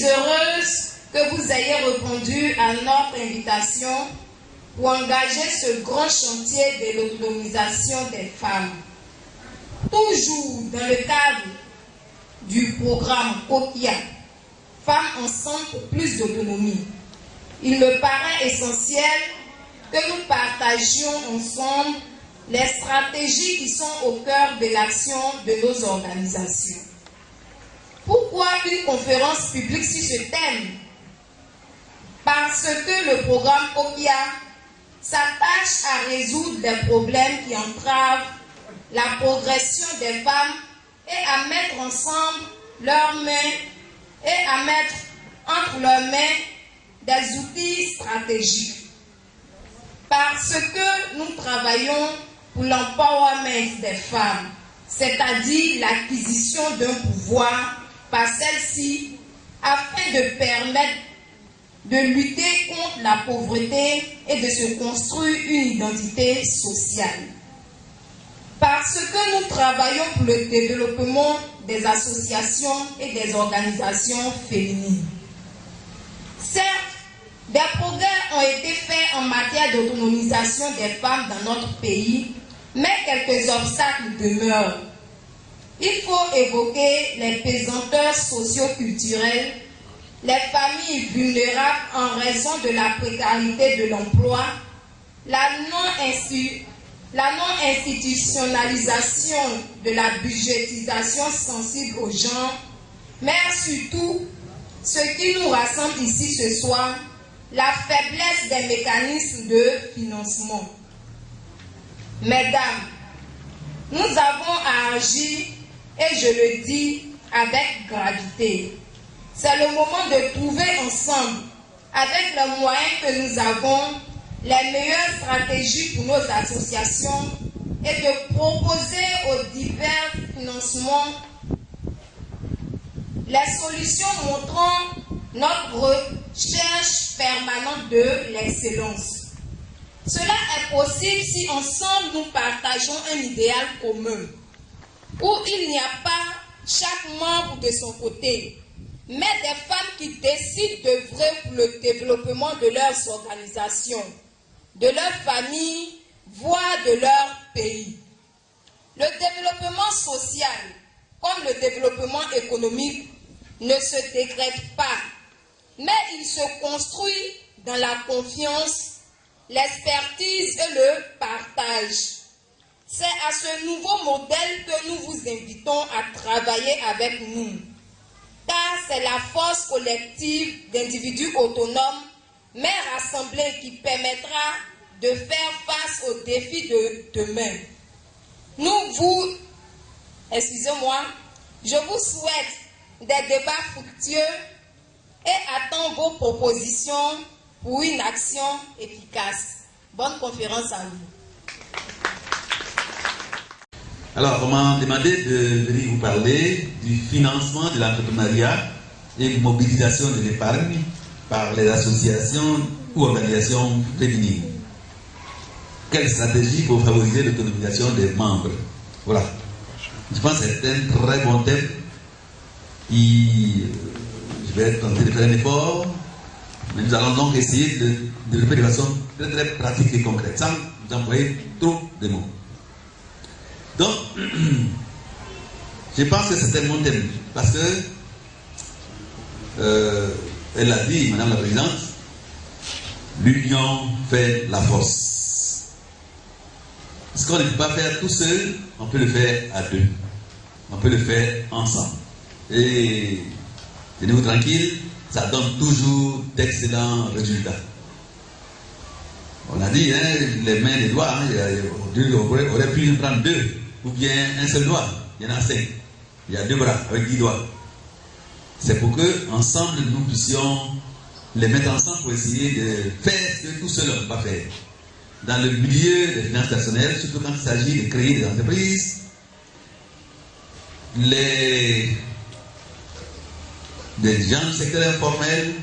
suis heureuse que vous ayez répondu à notre invitation pour engager ce grand chantier de l'autonomisation des femmes. Toujours dans le cadre du programme COPIA, Femmes ensemble pour plus d'autonomie, il me paraît essentiel que nous partagions ensemble les stratégies qui sont au cœur de l'action de nos organisations. Pourquoi une conférence publique sur ce thème? Parce que le programme COPIA s'attache à résoudre des problèmes qui entravent la progression des femmes et à mettre ensemble leurs mains et à mettre entre leurs mains des outils stratégiques. Parce que nous travaillons pour l'empowerment des femmes, c'est-à-dire l'acquisition d'un pouvoir par celle-ci, afin de permettre de lutter contre la pauvreté et de se construire une identité sociale. Parce que nous travaillons pour le développement des associations et des organisations féminines. Certes, des progrès ont été faits en matière d'autonomisation des femmes dans notre pays, mais quelques obstacles demeurent. Il faut évoquer les pesanteurs socio-culturelles, les familles vulnérables en raison de la précarité de l'emploi, la non-institutionnalisation de la budgétisation sensible aux gens, mais surtout, ce qui nous rassemble ici ce soir, la faiblesse des mécanismes de financement. Mesdames, nous avons à agir, et je le dis avec gravité. C'est le moment de trouver ensemble, avec les moyens que nous avons, les meilleures stratégies pour nos associations et de proposer aux divers financements les solutions montrant notre recherche permanente de l'excellence. Cela est possible si ensemble nous partageons un idéal commun, où il n'y a pas chaque membre de son côté, mais des femmes qui décident d'œuvrer pour le développement de leurs organisations, de leur famille, voire de leur pays. Le développement social, comme le développement économique, ne se décrète pas, mais il se construit dans la confiance, l'expertise et le partage. C'est à ce nouveau modèle que nous vous invitons à travailler avec nous, car c'est la force collective d'individus autonomes mais rassemblés qui permettra de faire face aux défis de demain. Je vous souhaite des débats fructueux et attends vos propositions pour une action efficace. Bonne conférence à vous. Alors, on m'a demandé de venir vous parler du financement de l'entrepreneuriat et de mobilisation de l'épargne par les associations ou organisations féminines. Quelle stratégie pour favoriser l'autonomisation des membres? Voilà. Je pense que c'est un très bon thème. Je vais tenter de faire un effort, mais nous allons donc essayer de développer de façon très très pratique et concrète, sans vous employer trop de mots. Donc, je pense que c'est un bon thème, parce que, elle l'a dit, Madame la Présidente, l'union fait la force. Ce qu'on ne peut pas faire tout seul, on peut le faire à deux. On peut le faire ensemble. Et tenez-vous tranquille, ça donne toujours d'excellents résultats. On a dit, hein, les mains, les doigts, hein, on aurait pu prendre deux, ou bien un seul doigt. Il y en a 5. Il y a 2 bras avec 10 doigts. C'est pour que, ensemble, nous puissions les mettre ensemble pour essayer de faire ce que tout seul on ne peut pas faire. Dans le milieu des finances personnelles, surtout quand il s'agit de créer des entreprises, les gens du secteur informel,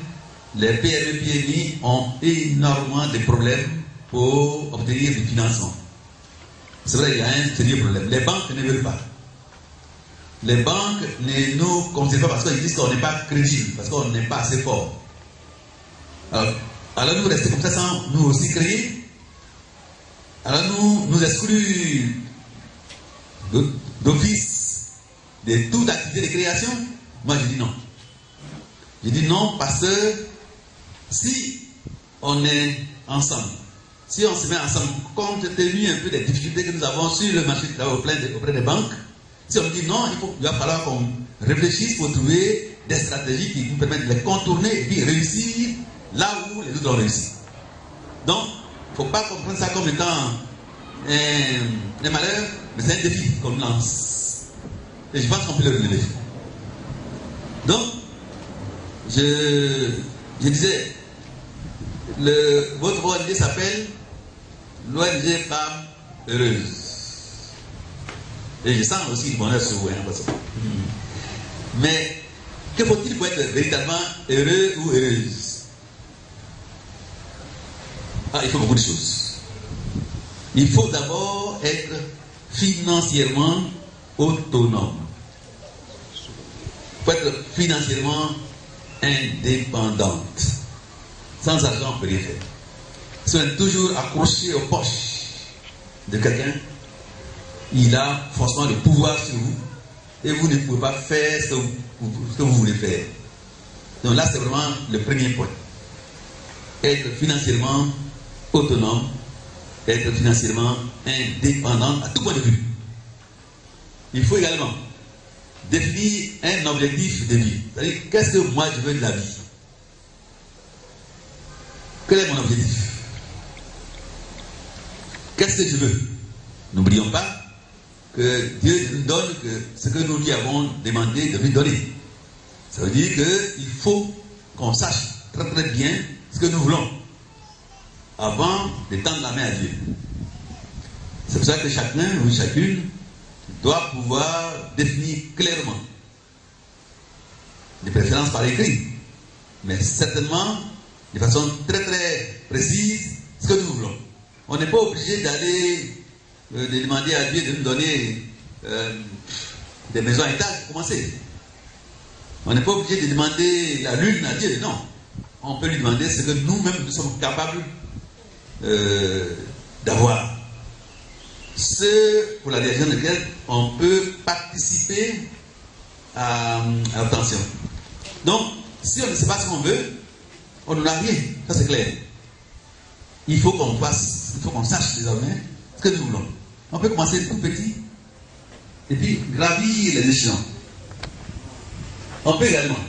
les PME, PMI ont énormément de problèmes pour obtenir du financement. C'est vrai, il y a un sérieux problème. Les banques ne veulent pas. les banques ne nous considèrent pas parce qu'ils disent qu'on n'est pas crédible, parce qu'on n'est pas assez fort. Alors nous restons comme ça sans nous aussi créer. Alors nous excluons d'office de toute activité de création. Moi je dis non. Je dis non parce que si on est ensemble, si on se met ensemble, compte tenu un peu des difficultés que nous avons sur le marché du travail auprès des banques, si on dit non, il va falloir qu'on réfléchisse pour trouver des stratégies qui nous permettent de les contourner et puis réussir là où les autres ont réussi. Donc, il ne faut pas comprendre ça comme étant un malheur, mais c'est un défi qu'on lance. Et je pense qu'on peut le relever. Donc, je disais, votre ONG s'appelle l'ONG Femmes Heureuses. Et je sens aussi le bonheur sur vous, hein, mais que faut-il pour être véritablement heureux ou heureuse? Il faut beaucoup de choses. Il faut d'abord être financièrement autonome. Il faut être financièrement indépendante. Sans argent, on ne peut rien faire. Si on est toujours accroché aux poches de quelqu'un, il a forcément le pouvoir sur vous et vous ne pouvez pas faire ce que vous voulez faire. Donc là, c'est vraiment le premier point. Être financièrement autonome, être financièrement indépendant à tout point de vue. Il faut également définir un objectif de vie. C'est-à-dire, qu'est-ce que moi je veux de la vie? Quel est mon objectif? Qu'est-ce que je veux? N'oublions pas que Dieu nous donne ce que nous lui avons demandé de lui donner. Ça veut dire qu'il faut qu'on sache très très bien ce que nous voulons avant de tendre la main à Dieu. C'est pour ça que chacun ou chacune doit pouvoir définir clairement, de préférence par écrit, mais certainement de façon très très précise ce que nous voulons. On n'est pas obligé d'aller de demander à Dieu de nous donner des maisons à étage pour commencer. On n'est pas obligé de demander la lune à Dieu, non. On peut lui demander ce que nous-mêmes nous sommes capables d'avoir. Ce pour la réalisation de laquelle on peut participer à l'obtention. Donc, si on ne sait pas ce qu'on veut, on n'en a rien, ça c'est clair. Il faut qu'on fasse, il faut qu'on sache désormais ce que nous voulons. On peut commencer tout petit et puis gravir les échelons. On peut également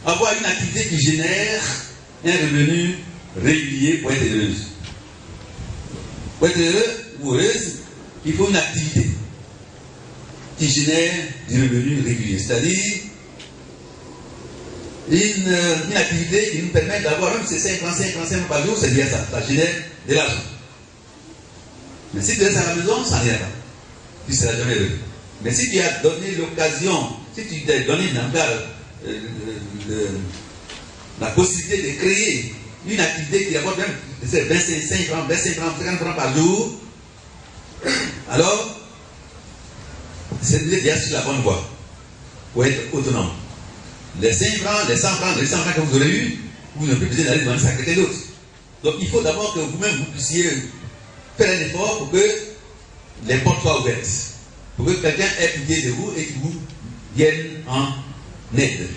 avoir une activité qui génère un revenu régulier pour être heureuse. Pour être heureux ou heureuse, il faut une activité qui génère du revenu régulier. C'est-à-dire une activité qui nous permet d'avoir même ces 50 par jour, c'est bien ça, ça génère de l'argent. Mais si tu restes à la maison, ça n'ira pas. Tu ne seras jamais heureux. Mais si tu as donné l'occasion, si tu t'es donné la possibilité de créer une activité qui apporte même 25 francs, 50 francs par jour, alors c'est déjà sur la bonne voie pour être autonome. Les 5 francs, les 100 francs, les 100 francs que vous aurez eu, vous n'avez plus besoin d'aller demander ça à quelqu'un d'autre. Donc il faut d'abord que vous-même vous puissiez faire un effort pour que les portes soient ouvertes, pour que quelqu'un ait pitié de vous et qu'il vous vienne en aide.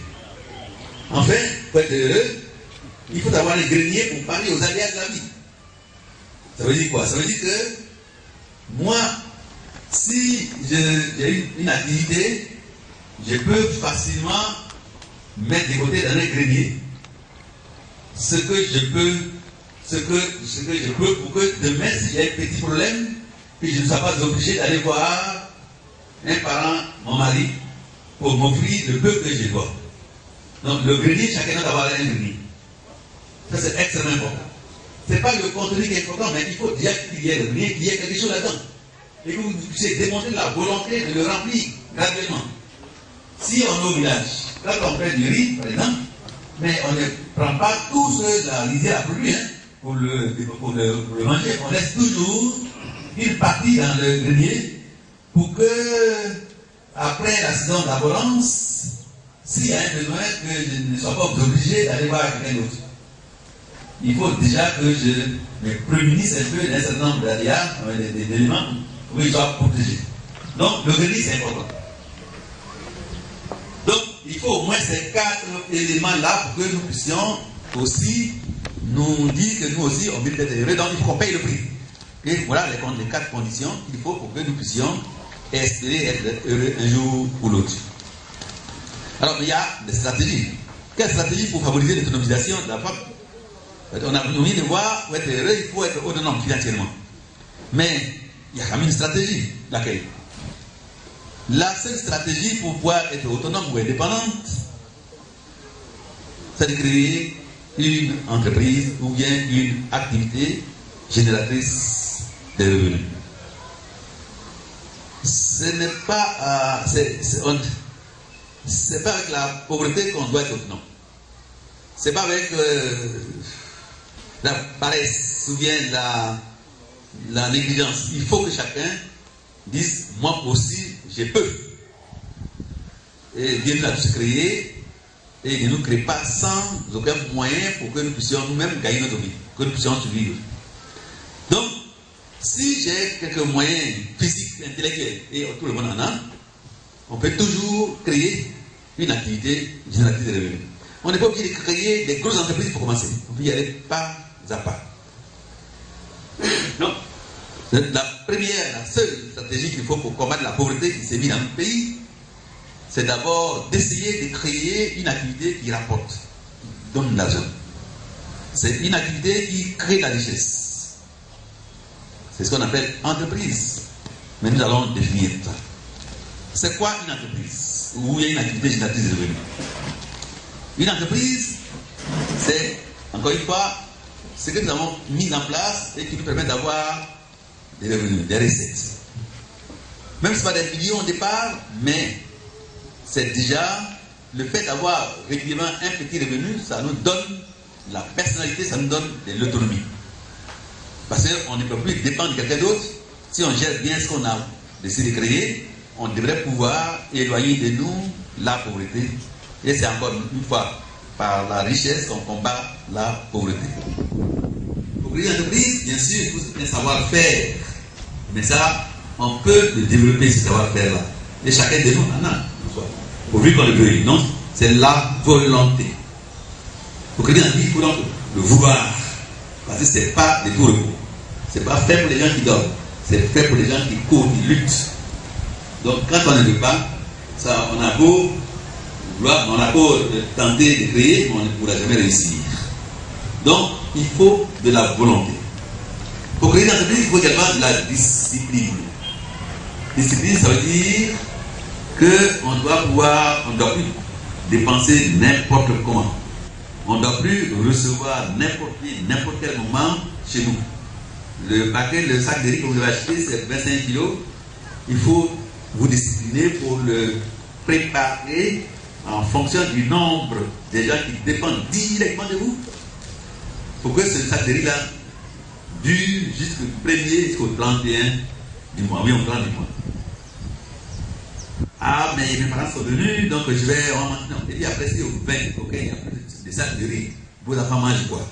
Enfin, pour être heureux, il faut avoir les greniers pour parler aux aléas de la vie. Ça veut dire quoi? Ça veut dire que moi, si j'ai une activité, je peux facilement mettre de côté dans un grenier ce que je peux pour que demain, si j'ai un petit problème, que je ne sois pas obligé d'aller voir un parent, mon mari, pour m'offrir le peu que je dois. Donc le grenier, chacun doit avoir un grenier. Ça c'est extrêmement important. Ce n'est pas le contenu qui est important, mais il faut déjà qu'il y ait le grenier, qu'il y ait quelque chose là-dedans. Et que vous puissiez démontrer la volonté de le remplir graduellement. Si on est au village, quand on fait du riz, par exemple, mais on ne prend pas tout ce la rizière à produire pour le manger, on laisse toujours une partie dans le grenier pour que, après la saison d'abondance, s'il y a un besoin, que je ne sois pas obligé d'aller voir quelqu'un d'autre. Il faut déjà que je me prémunisse un peu d'un certain nombre d'éléments où ils soient protégés. Donc, le grenier, c'est important. Donc, il faut au moins ces 4 éléments-là pour que nous puissions aussi nous dire que nous aussi, on veut être heureux, donc il faut qu'on paye le prix. Et voilà les 4 conditions qu'il faut pour que nous puissions espérer être heureux un jour ou l'autre. Alors, il y a des stratégies. Quelle stratégie pour favoriser l'autonomisation de la femme? On a envie de voir, pour être heureux, il faut être autonome financièrement. Mais il y a quand même une stratégie. Laquelle? La seule stratégie pour pouvoir être autonome ou indépendante, c'est de créer une entreprise ou bien une activité génératrice de revenus. Ce n'est pas, c'est pas avec la pauvreté qu'on doit être autonome. C'est pas avec la paresse ou bien la négligence. Il faut que chacun dise, moi aussi, je peux. Et Dieu nous a tous créés et il ne nous crée pas sans aucun moyen pour que nous puissions nous-mêmes gagner notre vie, que nous puissions survivre. Donc, si j'ai quelques moyens physiques, intellectuels, et tout le monde en a, on peut toujours créer une activité génératrice de revenus. On n'est pas obligé de créer des grosses entreprises pour commencer. On peut y aller pas à pas. Non. La seule stratégie qu'il faut pour combattre la pauvreté qui s'est mise dans notre pays, c'est d'abord d'essayer de créer une activité qui rapporte, qui donne de l'argent. C'est une activité qui crée de la richesse. C'est ce qu'on appelle entreprise. Mais nous allons définir ça. C'est quoi une entreprise? Ou il y a une activité génératrice de revenus? Une entreprise, c'est, encore une fois, ce que nous avons mis en place et qui nous permet d'avoir des revenus, des recettes. Même si ce n'est pas des millions au départ, mais c'est déjà le fait d'avoir régulièrement un petit revenu, ça nous donne la personnalité, ça nous donne de l'autonomie. Parce qu'on ne peut plus dépendre de quelqu'un d'autre. Si on gère bien ce qu'on a décidé de créer, on devrait pouvoir éloigner de nous la pauvreté. Et c'est encore une fois par la richesse qu'on combat la pauvreté. Pour créer une entreprise, bien sûr, il faut un savoir-faire. Mais ça, on peut le développer, ce savoir-faire-là. Et chacun de nous en a. Pourvu qu'on le veuille. Non, c'est la volonté. Pour créer une entreprise, il faut donc le vouloir. Parce que ce n'est pas des tout repos. Ce n'est pas fait pour les gens qui dorment. C'est fait pour les gens qui courent, qui luttent. Donc quand on ne veut pas, ça, on a beau vouloir, on a beau tenter de créer, mais on ne pourra jamais réussir. Donc il faut de la volonté. Pour créer une entreprise, il faut également de la discipline. Discipline, ça veut dire qu'on doit pouvoir, on ne doit plus dépenser n'importe comment. On ne doit plus recevoir n'importe quel moment chez nous. Le paquet, le sac de riz que vous avez acheté, c'est 25 kilos. Il faut vous discipliner pour le préparer en fonction du nombre des gens qui dépendent directement de vous. Pour que ce sac de riz-là dure jusqu'au 1er, jusqu'au 31 du mois. Oui, au 30 du mois. Ah, mais mes parents sont venus, donc je vais maintenant. Et puis après, c'est au 20, ok, il y a plus de sacs de riz. Vos enfants mangent quoi?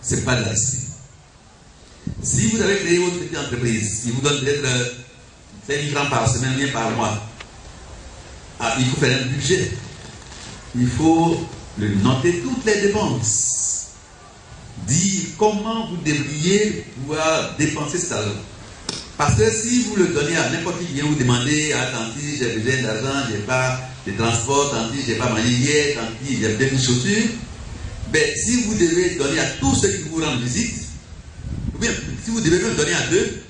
C'est pas de la discipline. Si vous avez créé votre petite entreprise, qui vous donne peut-être 5 000 francs par semaine, bien par mois, il faut faire un budget. Il faut le noter toutes les dépenses. Dire comment vous devriez pouvoir dépenser cet argent. Parce que si vous le donnez à n'importe qui vient vous demander, ah, tant pis, j'ai besoin d'argent, j'ai pas de transport, tant pis, j'ai pas mangé hier, tant pis, j'ai besoin de chaussures, ben, si vous devez donner à tous ceux qui vous rendent visite, ou bien, si vous devez même donner à 2,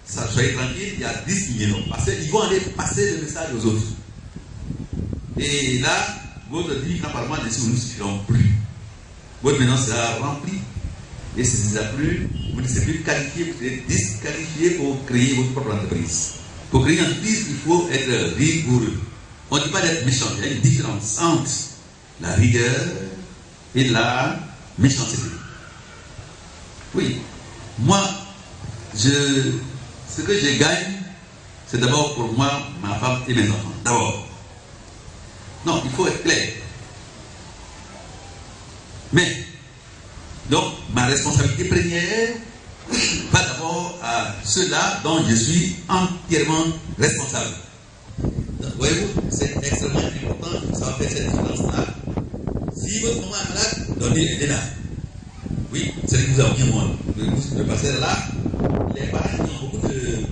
ça, soyez tranquille, il y a 10 millions. Parce qu'ils vont aller passer le message aux autres. Et là, votre 10 francs par mois ne vous suffiront plus. Votre maison sera remplie. Et si ce n'est plus, vous ne serez plus qualifié, vous serez disqualifié pour créer votre propre entreprise. Pour créer une entreprise, il faut être rigoureux. On ne dit pas d'être méchant, il y a une différence entre la rigueur et la méchanceté. Oui, moi, ce que je gagne, c'est d'abord pour moi, ma femme et mes enfants. D'abord. Non, il faut être clair. Mais, donc, ma responsabilité première va d'abord à ceux-là dont je suis entièrement responsable. Voyez-vous, c'est extrêmement important de savoir faire cette différence-là. Si votre maman est malade, donnez-les là. Oui, c'est ce que vous avez dit, moi. Le pasteur là, les parents qui ont beaucoup de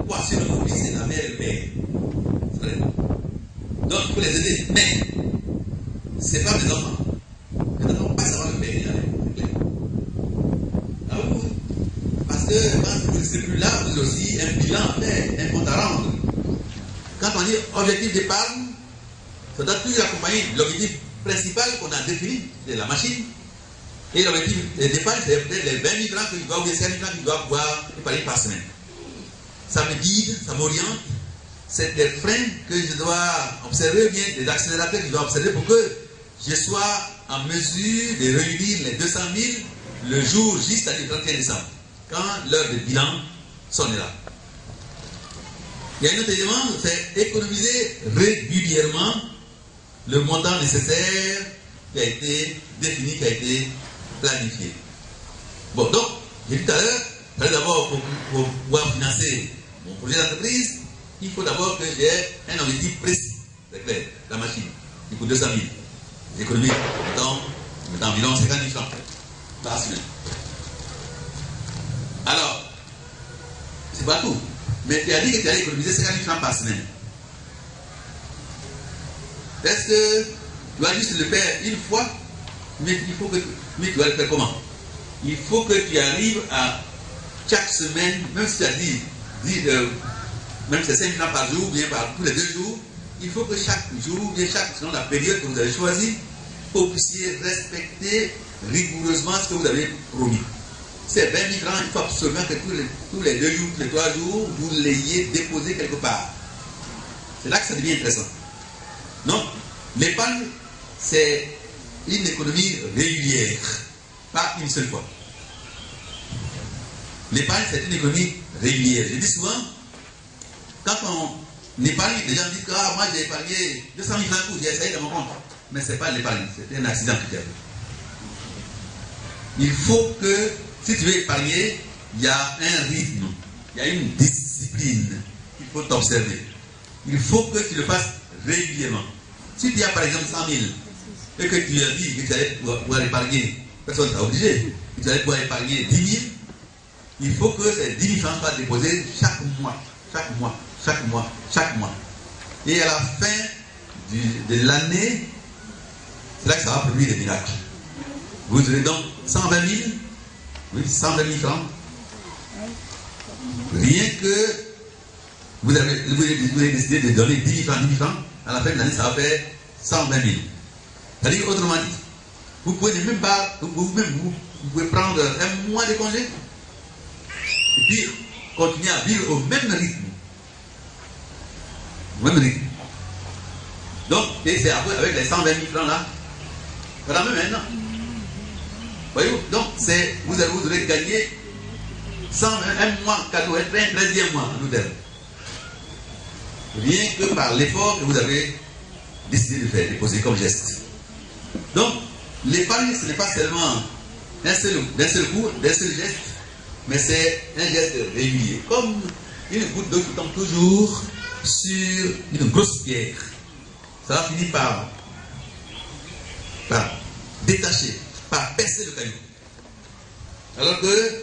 poids sur le couple, c'est la mère et le père. Donc, il faut les aider. Mais, ce n'est pas mes enfants. Les enfants ne vont pas savoir le père. Ah oui, parce que quand vous ne serez plus là, vous avez aussi un bilan à faire, un compte à rendre. Quand on dit objectif d'épargne, ça doit toujours accompagner l'objectif principal qu'on a défini, c'est la machine. Et l'objectif d'épargne, c'est peut-être les 20 000 francs que je dois, ou les 5 000 francs que je dois pouvoir épargner par semaine. Ça me guide, ça m'oriente. C'est des freins que je dois observer, ou bien des accélérateurs que je dois observer pour que je sois en mesure de réunir les 200 000 le jour juste à le 31 décembre, quand l'heure de bilan sonnera. Il y a un autre élément, c'est économiser régulièrement le montant nécessaire qui a été défini, qui a été planifié. Bon, donc, j'ai dit tout à l'heure, d'abord, pour pouvoir financer mon projet d'entreprise, il faut d'abord que j'ai un objectif précis. C'est clair, la machine, qui coûte 200 000. L'économie, mettons environ 50 000 francs par semaine. Alors, c'est pas tout. Mais tu as dit que tu allais économiser 50 000 francs par semaine. Est-ce que tu vas juste le faire une fois, mais tu vas le faire comment? Il faut que tu arrives à chaque semaine, même si tu as dit même si c'est 5 000 francs par jour, bien par tous les 2 jours, il faut que chaque jour, bien selon la période que vous avez choisie, vous puissiez respecter rigoureusement ce que vous avez promis. Ces 20 000 francs, il faut absolument que tous les 2 jours, tous les 3 jours, vous l'ayez déposé quelque part. C'est là que ça devient intéressant. Donc, l'épargne, c'est une économie régulière, pas une seule fois. L'épargne, c'est une économie régulière. Je dis souvent, quand on épargne, les gens disent que moi j'ai épargné 200 000 francs, j'ai essayé de mon compte. Mais ce n'est pas l'épargne, c'est un accident qui arrive. Il faut que, si tu veux épargner, il y a un rythme, il y a une discipline qu'il faut t'observer. Il faut que tu le fasses régulièrement. Si tu as par exemple 100 000 et que tu as dit que tu allais pouvoir épargner, personne ne t'a obligé, que tu allais pouvoir épargner 10 000, il faut que ces 10 000 francs soient déposés chaque mois, chaque mois, chaque mois, chaque mois. Et à la fin de l'année, c'est là que ça va produire des miracles. Vous aurez donc 120 000, oui, 120 000 francs. Rien que vous avez décidé de donner 10 000 francs, à la fin de l'année, ça va faire 120 000. C'est-à-dire, autrement dit, vous pouvez même pas, vous pouvez prendre un mois de congé, et puis continuer à vivre au même rythme. Au même rythme. Donc, et c'est avec les 120 000 francs là, voilà même maintenant. Voyez-vous, donc vous aurez gagné 101 mois cadeau, un 13e mois en termes. Rien que par l'effort que vous avez décidé de faire, de poser comme geste. Donc, l'épargne, ce n'est pas seulement d'un seul coup, d'un seul geste, mais c'est un geste régulier. Comme une goutte d'eau qui tombe toujours sur une grosse pierre. Ça va finir par détacher, par percer le caillou. Alors que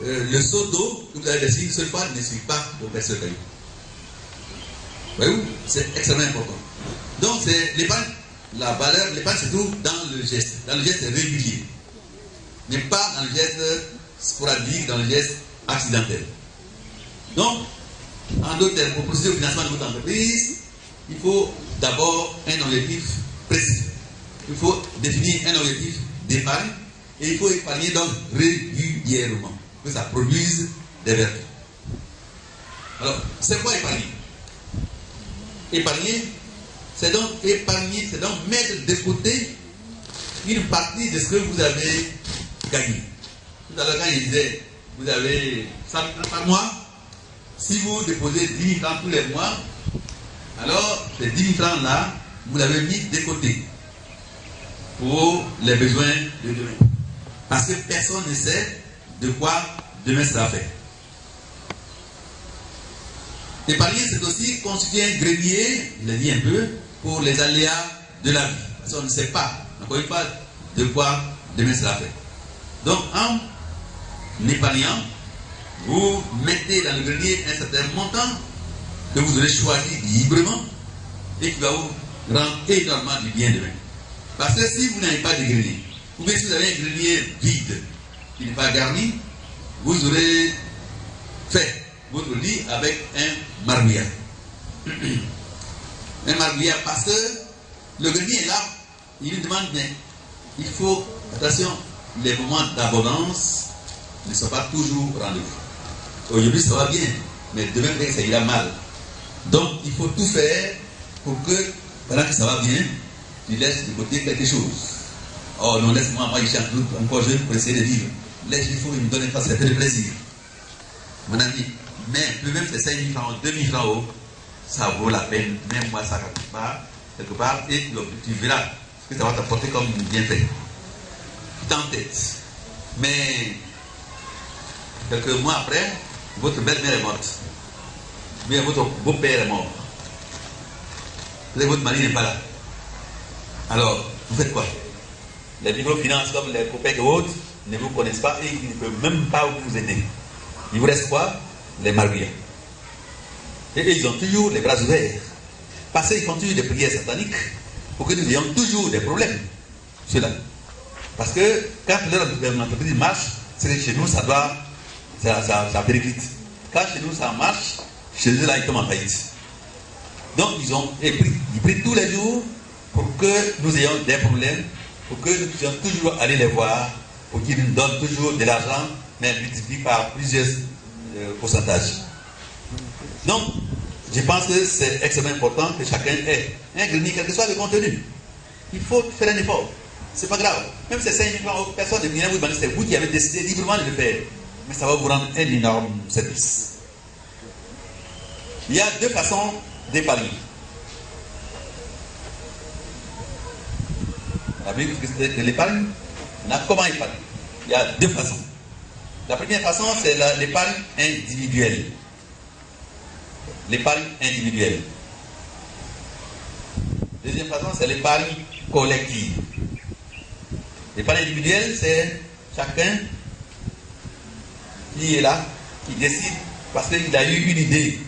le seau d'eau que vous avez versé une seule fois ne suffit pas pour percer le caillou. Voyez-vous, c'est extrêmement important. Donc, c'est l'épargne, la valeur, l'épargne se trouve dans le geste régulier, mais pas dans le geste sporadique, dans le geste accidentel. Donc, en d'autres termes, pour procéder au financement de votre entreprise, il faut d'abord un objectif précis. Il faut définir un objectif d'épargne et il faut épargner donc régulièrement, que ça produise des vertus. Alors, c'est quoi épargner? Épargner, c'est donc mettre de côté une partie de ce que vous avez gagné. Tout à l'heure, quand je disais, vous avez 100 000 francs par mois, si vous déposez 10 000 francs tous les mois, Alors, ces 10 000 francs là, vous l'avez mis de côté pour les besoins de demain. Parce que personne ne sait de quoi demain sera fait. Épargner, c'est aussi constituer un grenier, je l'ai dit un peu, pour les aléas de la vie. Parce qu'on ne sait pas, encore une fois, de quoi demain sera fait. Donc, en épargnant, vous mettez dans le grenier un certain montant que vous aurez choisi librement et qui va vous rendre énormément du bien demain. Parce que si vous n'avez pas de grenier, ou bien si vous avez un grenier vide qui n'est pas garni, vous aurez fait votre lit avec un marmillard. Un marmillard parce que le grenier est là, il lui demande bien. Il faut, attention, les moments d'abondance ne sont pas toujours au rendez-vous. Aujourd'hui ça va bien, mais demain peut-être ça ira mal. Donc il faut tout faire pour que, pendant que ça va bien, tu laisses de côté quelque chose. Oh non, laisse-moi, moi je suis encore jeune pour essayer de vivre. Laisse, il faut me donner pas, ça fait de plaisir. Mon ami, mais même ces 5 000 francs, 2 000 francs, ça vaut la peine, même moi ça quelque part, et tu verras ce que ça va t'apporter comme bienfait. Tout en tête. Mais quelques mois après, votre belle-mère est morte. Mais votre beau-père est mort. Votre mari n'est pas là. Alors, vous faites quoi? Les microfinances comme les copains et autres ne vous connaissent pas et ils ne peuvent même pas vous aider. Il vous reste quoi? Les marguillards. Et ils ont toujours les bras ouverts. Parce qu'ils font toujours des prières sataniques pour que nous ayons toujours des problèmes. Cela. Parce que quand leur entreprise marche, c'est que chez nous ça périclite. Quand chez nous ça marche, chez eux là ils tombent en faillite. Donc ils prient tous les jours pour que nous ayons des problèmes, pour que nous puissions toujours aller les voir, pour qu'ils nous donnent toujours de l'argent, mais multiplié par plusieurs pourcentages. Donc, je pense que c'est extrêmement important que chacun ait un grenier, quel que soit le contenu. Il faut faire un effort. C'est pas grave. Même si c'est 5 000 francs, personne ne vient vous demander, c'est vous qui avez décidé librement de le faire. Mais ça va vous rendre un énorme service. Il y a 2 façons d'épargner. La Bible dit que l'épargne, on a comment épargner? Il y a 2 façons. La première façon, c'est l'épargne individuelle. L'épargne individuelle. Deuxième façon, c'est l'épargne collective. L'épargne individuelle, c'est chacun qui est là, qui décide, parce qu'il a eu une idée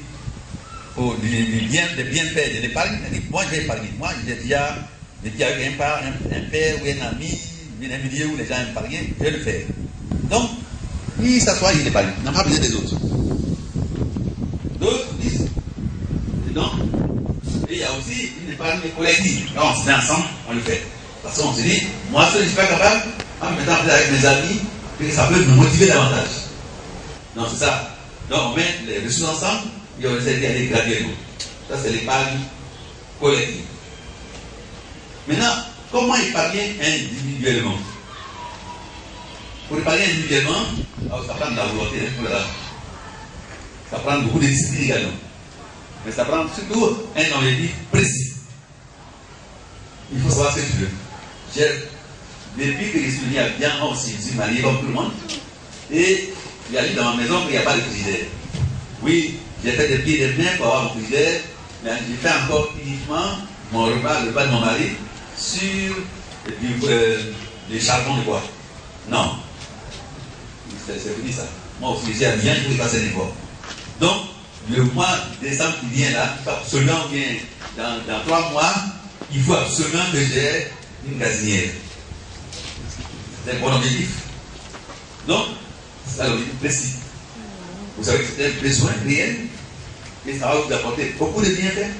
pour de bien faire de l'épargne. Il dit, moi je vais épargner. Moi j'ai déjà avec un père ou un ami, un milieu où les gens épargnent, je vais le faire. Donc, il s'assoit, il épargne. Il n'a pas besoin des autres. D'autres disent, non. Et il y a aussi une épargne collective. Quand on se met ensemble, on le fait. Parce qu'on se dit, moi seul je ne suis pas capable, en mettant avec mes amis, que ça peut me motiver davantage. Non, c'est ça. Donc on met les ressources ensemble et on essaie d'y aller graduellement. Ça c'est l'épargne collective. Maintenant, comment épargner individuellement? Pour épargner individuellement, ça prend de la volonté, ça prend beaucoup de discipline également. Mais ça prend surtout un objectif précis. Il faut savoir ce que tu veux. Depuis que je suis venu à bien aussi, je suis marié comme tout le monde. Et il y a dit dans ma maison qu'il n'y a pas de frigidaire. Oui, j'ai fait des pieds et des mains pour avoir mon frigidaire, mais j'ai fait encore uniquement mon repas, le repas de mon mari, sur les charbons de bois. Non. C'est fini ça. Moi au frigidaire, bien, je ne pouvais pas faire d'effort. Donc, le mois de décembre qui vient là, absolument bien, dans 3 mois, il faut absolument que j'ai une gazinière. C'est un bon objectif. Donc, c'est un objectif précis. Vous savez que c'est un besoin réel et ça va vous apporter beaucoup de bienfaits.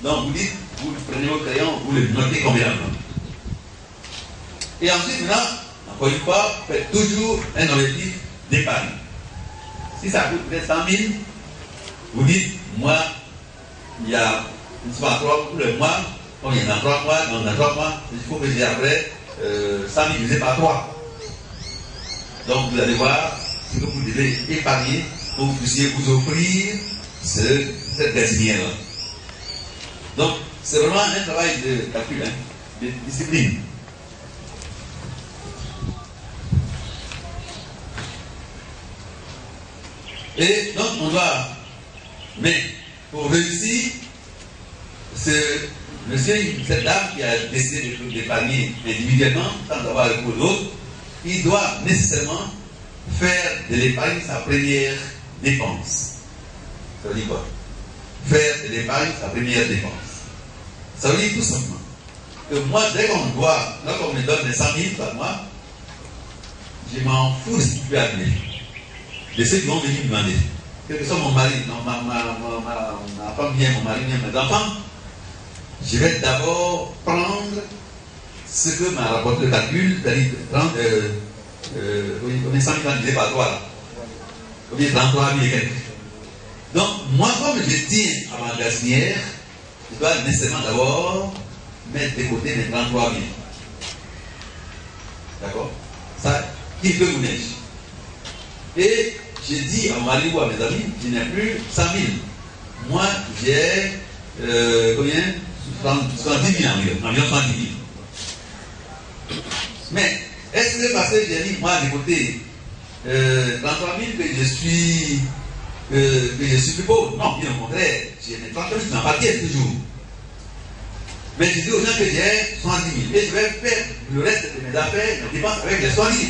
Donc, vous dites, vous prenez votre crayon, vous le notez combien de temps. Et ensuite, maintenant, encore une fois, faites toujours un objectif d'épargne. Si ça coûte peut-être 100 000, vous dites, moi, il y a le mois, combien dans 3 mois, dans 3 mois, il faut que j'ai après 100 000 divisé par 3. Donc vous allez voir ce que vous devez épargner pour que vous puissiez vous offrir cette gazinière-là. Donc, c'est vraiment un travail de calcul, hein, de discipline. Et donc, on doit, mais pour réussir, cette dame qui a décidé d'épargner individuellement, sans avoir recours d'autres, il doit nécessairement faire de l'épargne sa première dépense. Ça veut dire quoi? Faire de l'épargne sa première dépense. Ça veut dire tout simplement que moi, dès qu'on me donne les 100 000 par mois, je m'en fous de ce qui peut arriver. De ceux qui vont venir me demander. Quel que soit mon mari, ma femme vient, mon mari vient, mes enfants, je vais d'abord prendre ce que m'a rapporté le calcul, c'est-à-dire on est 100 000 divisé par 3 là. On est 33 000 et quelques. Donc, moi, comme je tiens à ma gazinière, je dois nécessairement d'abord mettre de côté mes 33 000. D'accord? Ça, qui peut vous neige? Et j'ai dit à mon mari ou à mes amis, je n'ai plus 100 000. Moi, j'ai combien? 70 000 environ 70 000. Mais, est-ce que parce que j'ai dit, moi, de côté 33 000, que je suis plus pauvre? Non, bien au contraire, j'ai mes 33 000 qui m'appartiennent toujours. Mais je dis aux gens que j'ai 70 000. Et je vais faire le reste de mes affaires, je dépense avec les 70 000.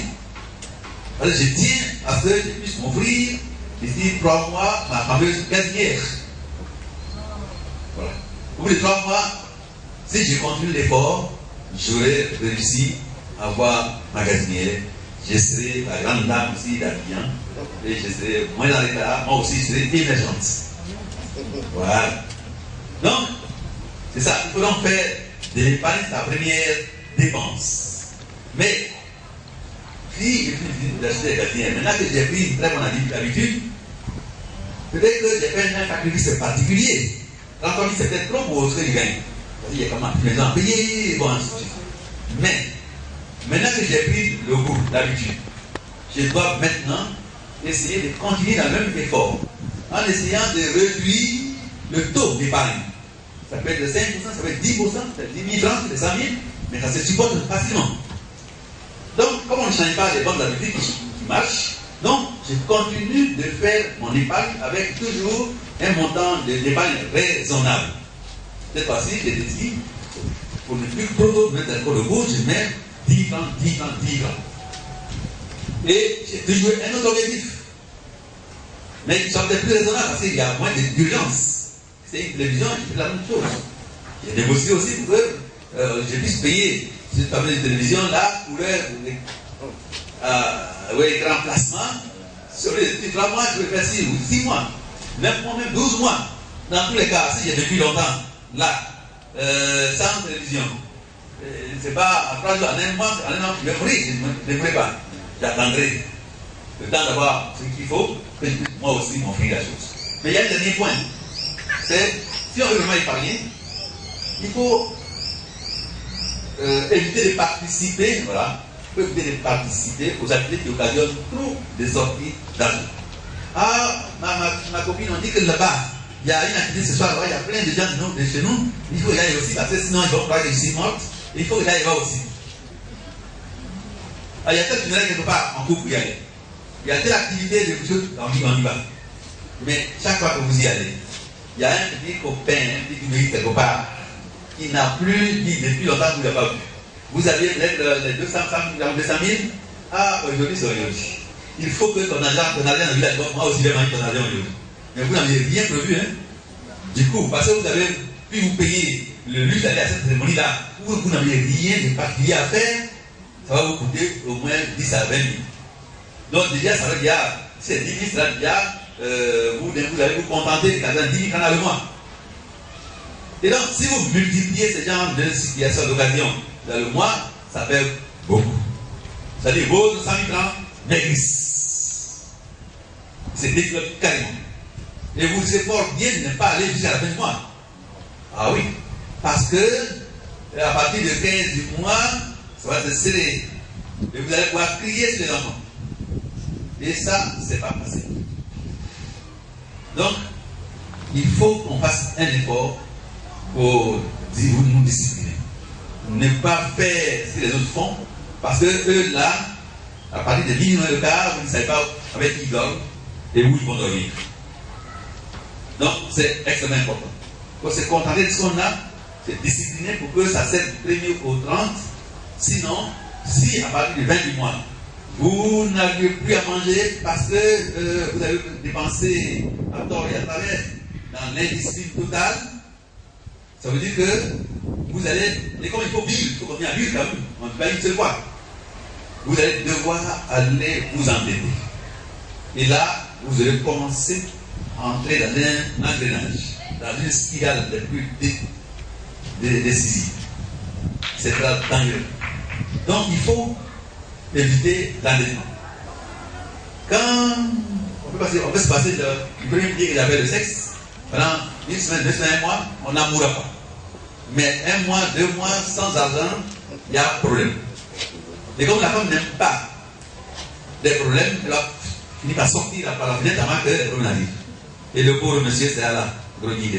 Alors je tiens à ce que je puisse m'offrir d'ici 3 mois ma fameuse gazinière. Voilà. Au bout de 3 mois, si je continue l'effort, j'aurai réussi à avoir ma gazinière. Je serai la grande dame aussi d'Abidjan et je serai moins dans l'état, moi aussi je serai émergente. Voilà. Donc, c'est ça, il faut donc faire de l'épargne sa première dépense. Mais, si j'ai pris d'acheter des gazinières, maintenant que j'ai pris une très bonne habitude, peut-être que j'ai fait un sacrifice particulier. L'encore c'est peut-être trop pour ce que je gagne. Il y a quand même une maison à payer, bon, ainsi de suite. Mais, maintenant que j'ai pris le goût, l'habitude, je dois maintenant essayer de continuer dans le même effort, en essayant de réduire le taux d'épargne. Ça peut être de 5%, ça peut être 10%, ça peut être 10 000 francs, ça peut être 100 000, mais ça se supporte facilement. Donc, comme on ne change pas les bonnes habitudes qui marchent, donc je continue de faire mon épargne avec toujours un montant d'épargne raisonnable. Cette fois-ci, j'ai décidé, pour ne plus trop mettre encore le goût, je mets 10 francs, 10 francs, 10 francs. Et j'ai toujours un autre objectif. Mais qui sont peut-être plus raisonnables parce qu'il y a moins d'urgence. C'est une télévision, je fais la même chose. J'ai négocié aussi pour que je puisse payer cette fameuse télévision là, couleur, écran placement, sur les 3 mois, je vais faire 6 mois, même 12 mois. Dans tous les cas, si j'ai vécu longtemps, là, sans télévision, c'est pas en 3 jours, en un mois, je vais mourir, je ne mourrai pas. J'attendrai le temps d'avoir ce qu'il faut, que je puisse moi aussi m'offrir la chose. Mais il y a un dernier point, c'est, si on veut vraiment épargner, il faut éviter de participer, voilà, éviter de participer aux activités qui occasionnent trop de sorties d'argent. Ah, ma copine, on dit que là-bas, il y a une activité ce soir, il y a plein de gens de chez nous, il faut y aller aussi, parce que sinon ils vont croire que je suis morte, il faut que j'aille voir aussi. Ah, il y a peut-être une règle quelque part en couple pour y aller. Il y a telle activité de choses, on y va. Mais chaque fois que vous y allez, il y a un petit copain, un petit public quelque part, qui n'a plus dit depuis longtemps que vous n'avez pas vu. Vous aviez peut-être les 200 000, ah, aujourd'hui c'est aujourd'hui. Il faut que ton argent ne vile pas. Moi aussi je vais manger ton argent aujourd'hui. Mais vous n'avez rien prévu, hein. Du coup, parce que vous avez pu vous payer le luxe d'aller à cette cérémonie-là, vous n'avez rien de particulier à faire, ça va vous coûter au moins 10 à 20 000. Donc déjà, ça veut dire, c'est 10 000, ça veut dire, vous allez vous contenter de 10 000 francs le mois. Et donc, si vous multipliez ce genre de situations d'occasion dans le mois, ça fait beaucoup. C'est-à-dire, vos 100 000 francs maigrissent. C'est développé carrément. Et vous vous efforcez de ne pas aller jusqu'à la fin du mois. Ah oui. Parce que, à partir de 15 du mois, ça va se serrer. Et vous allez pouvoir crier sur les enfants. Et ça, c'est pas facile. Donc, il faut qu'on fasse un effort pour nous discipliner. Ne pas faire ce que les autres font, parce que eux là, à partir de 10 minutes de quart, vous ne savez pas avec qui ils dorment et où ils vont dormir. Donc c'est extrêmement important. Il faut se contenter de ce qu'on a, c'est discipliner pour que ça serve du 1er au 30. Sinon, si à partir du 20 du mois, vous n'avez plus à manger parce que vous avez dépensé à tort et à travers dans l'indiscipline totale, ça veut dire que vous allez, et comme il faut vivre, il faut continuer à vivre quand même, on ne peut pas une seule fois. Vous allez devoir aller vous endetter. Et là, vous allez commencer à entrer dans un engrenage, dans une spirale la plus décisive. C'est très dangereux. Donc il faut éviter l'endettement. Quand on peut se passer du premier pied que j'avais le sexe, pendant une semaine, 2 semaines, un mois, on n'amoura pas. Mais 1 mois, 2 mois, sans argent, il y a problème. Et comme la femme n'aime pas les problèmes, elle va finir par sortir par la fenêtre avant que les problèmes arrivent. Et le pauvre monsieur, c'est à la grognie.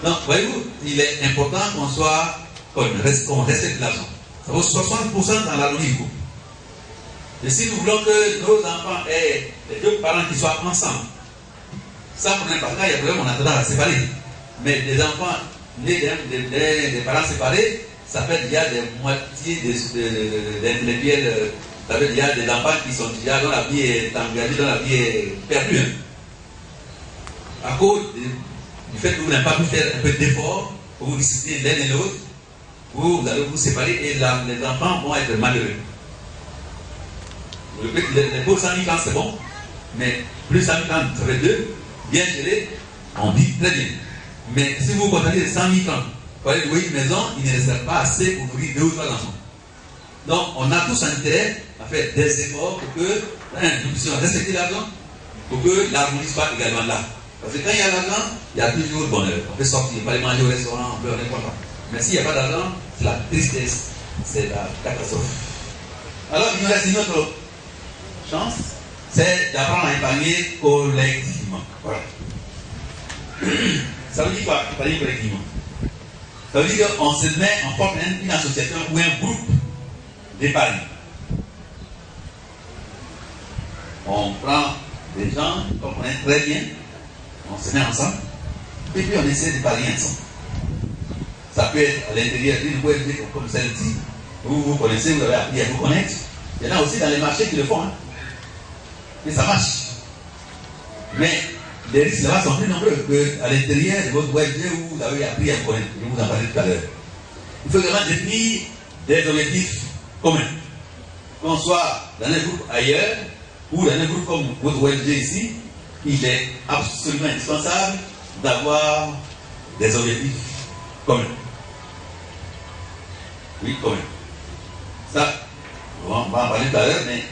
Donc, voyez-vous, il est important qu'on respecte l'argent. Ça vaut 60% dans la logique. Et si nous voulons que nos enfants aient les 2 parents qui soient ensemble, sans problème, parce qu'il y a problème, on a tendance à séparer. Mais des enfants nés des parents séparés, ça fait déjà des moitiés d'intellectuels, ça fait déjà des enfants qui sont déjà dans la vie est engagée, dans la vie est perdue. Hein. À cause du fait que vous n'avez pas pu faire un peu d'effort pour vous discipliner l'un et l'autre, vous allez vous séparer et les enfants vont être malheureux. Les pauvres 100 000 ans, c'est bon, mais plus 100 000 ans, ça fait 2, bien géré, on vit très bien. Mais si vous contactez les 100 000 ans, pour aller louer une maison, il ne restera pas assez pour nourrir 2 ou 3 enfants. Donc, on a tous intérêt à faire des efforts pour que nous puissions respecter l'argent, pour que l'harmonie soit également là. Parce que quand il y a l'argent, il y a toujours le bonheur. On peut sortir, on peut aller manger au restaurant, on peut aller n'importe quoi. Mais s'il n'y a pas d'argent, c'est la tristesse, c'est la catastrophe. Alors, il nous reste une autre chance, c'est d'apprendre à épargner collectivement. Voilà. Ça veut dire quoi, épargner collectivement? Ça veut dire qu'on se met, on forme une association ou un groupe d'épargne. On prend des gens qu'on connaît très bien, on se met ensemble, et puis on essaie d'épargner ensemble. Ça peut être à l'intérieur d'une web comme celle-ci, vous connaissez, vous avez appris à vous connaître. Il y en a aussi dans les marchés qui le font. Hein. Et ça marche. Mais les risques là-bas sont plus nombreux qu'à l'intérieur de votre web où vous avez appris à vous connaître. Je vous en parlais tout à l'heure. Il faut également définir des objectifs communs. Qu'on soit dans un groupe ailleurs ou dans un groupe comme votre ONG ici, il est absolument indispensable d'avoir des objectifs communs. Oui, communs. Ça, on va en parler tout à l'heure, mais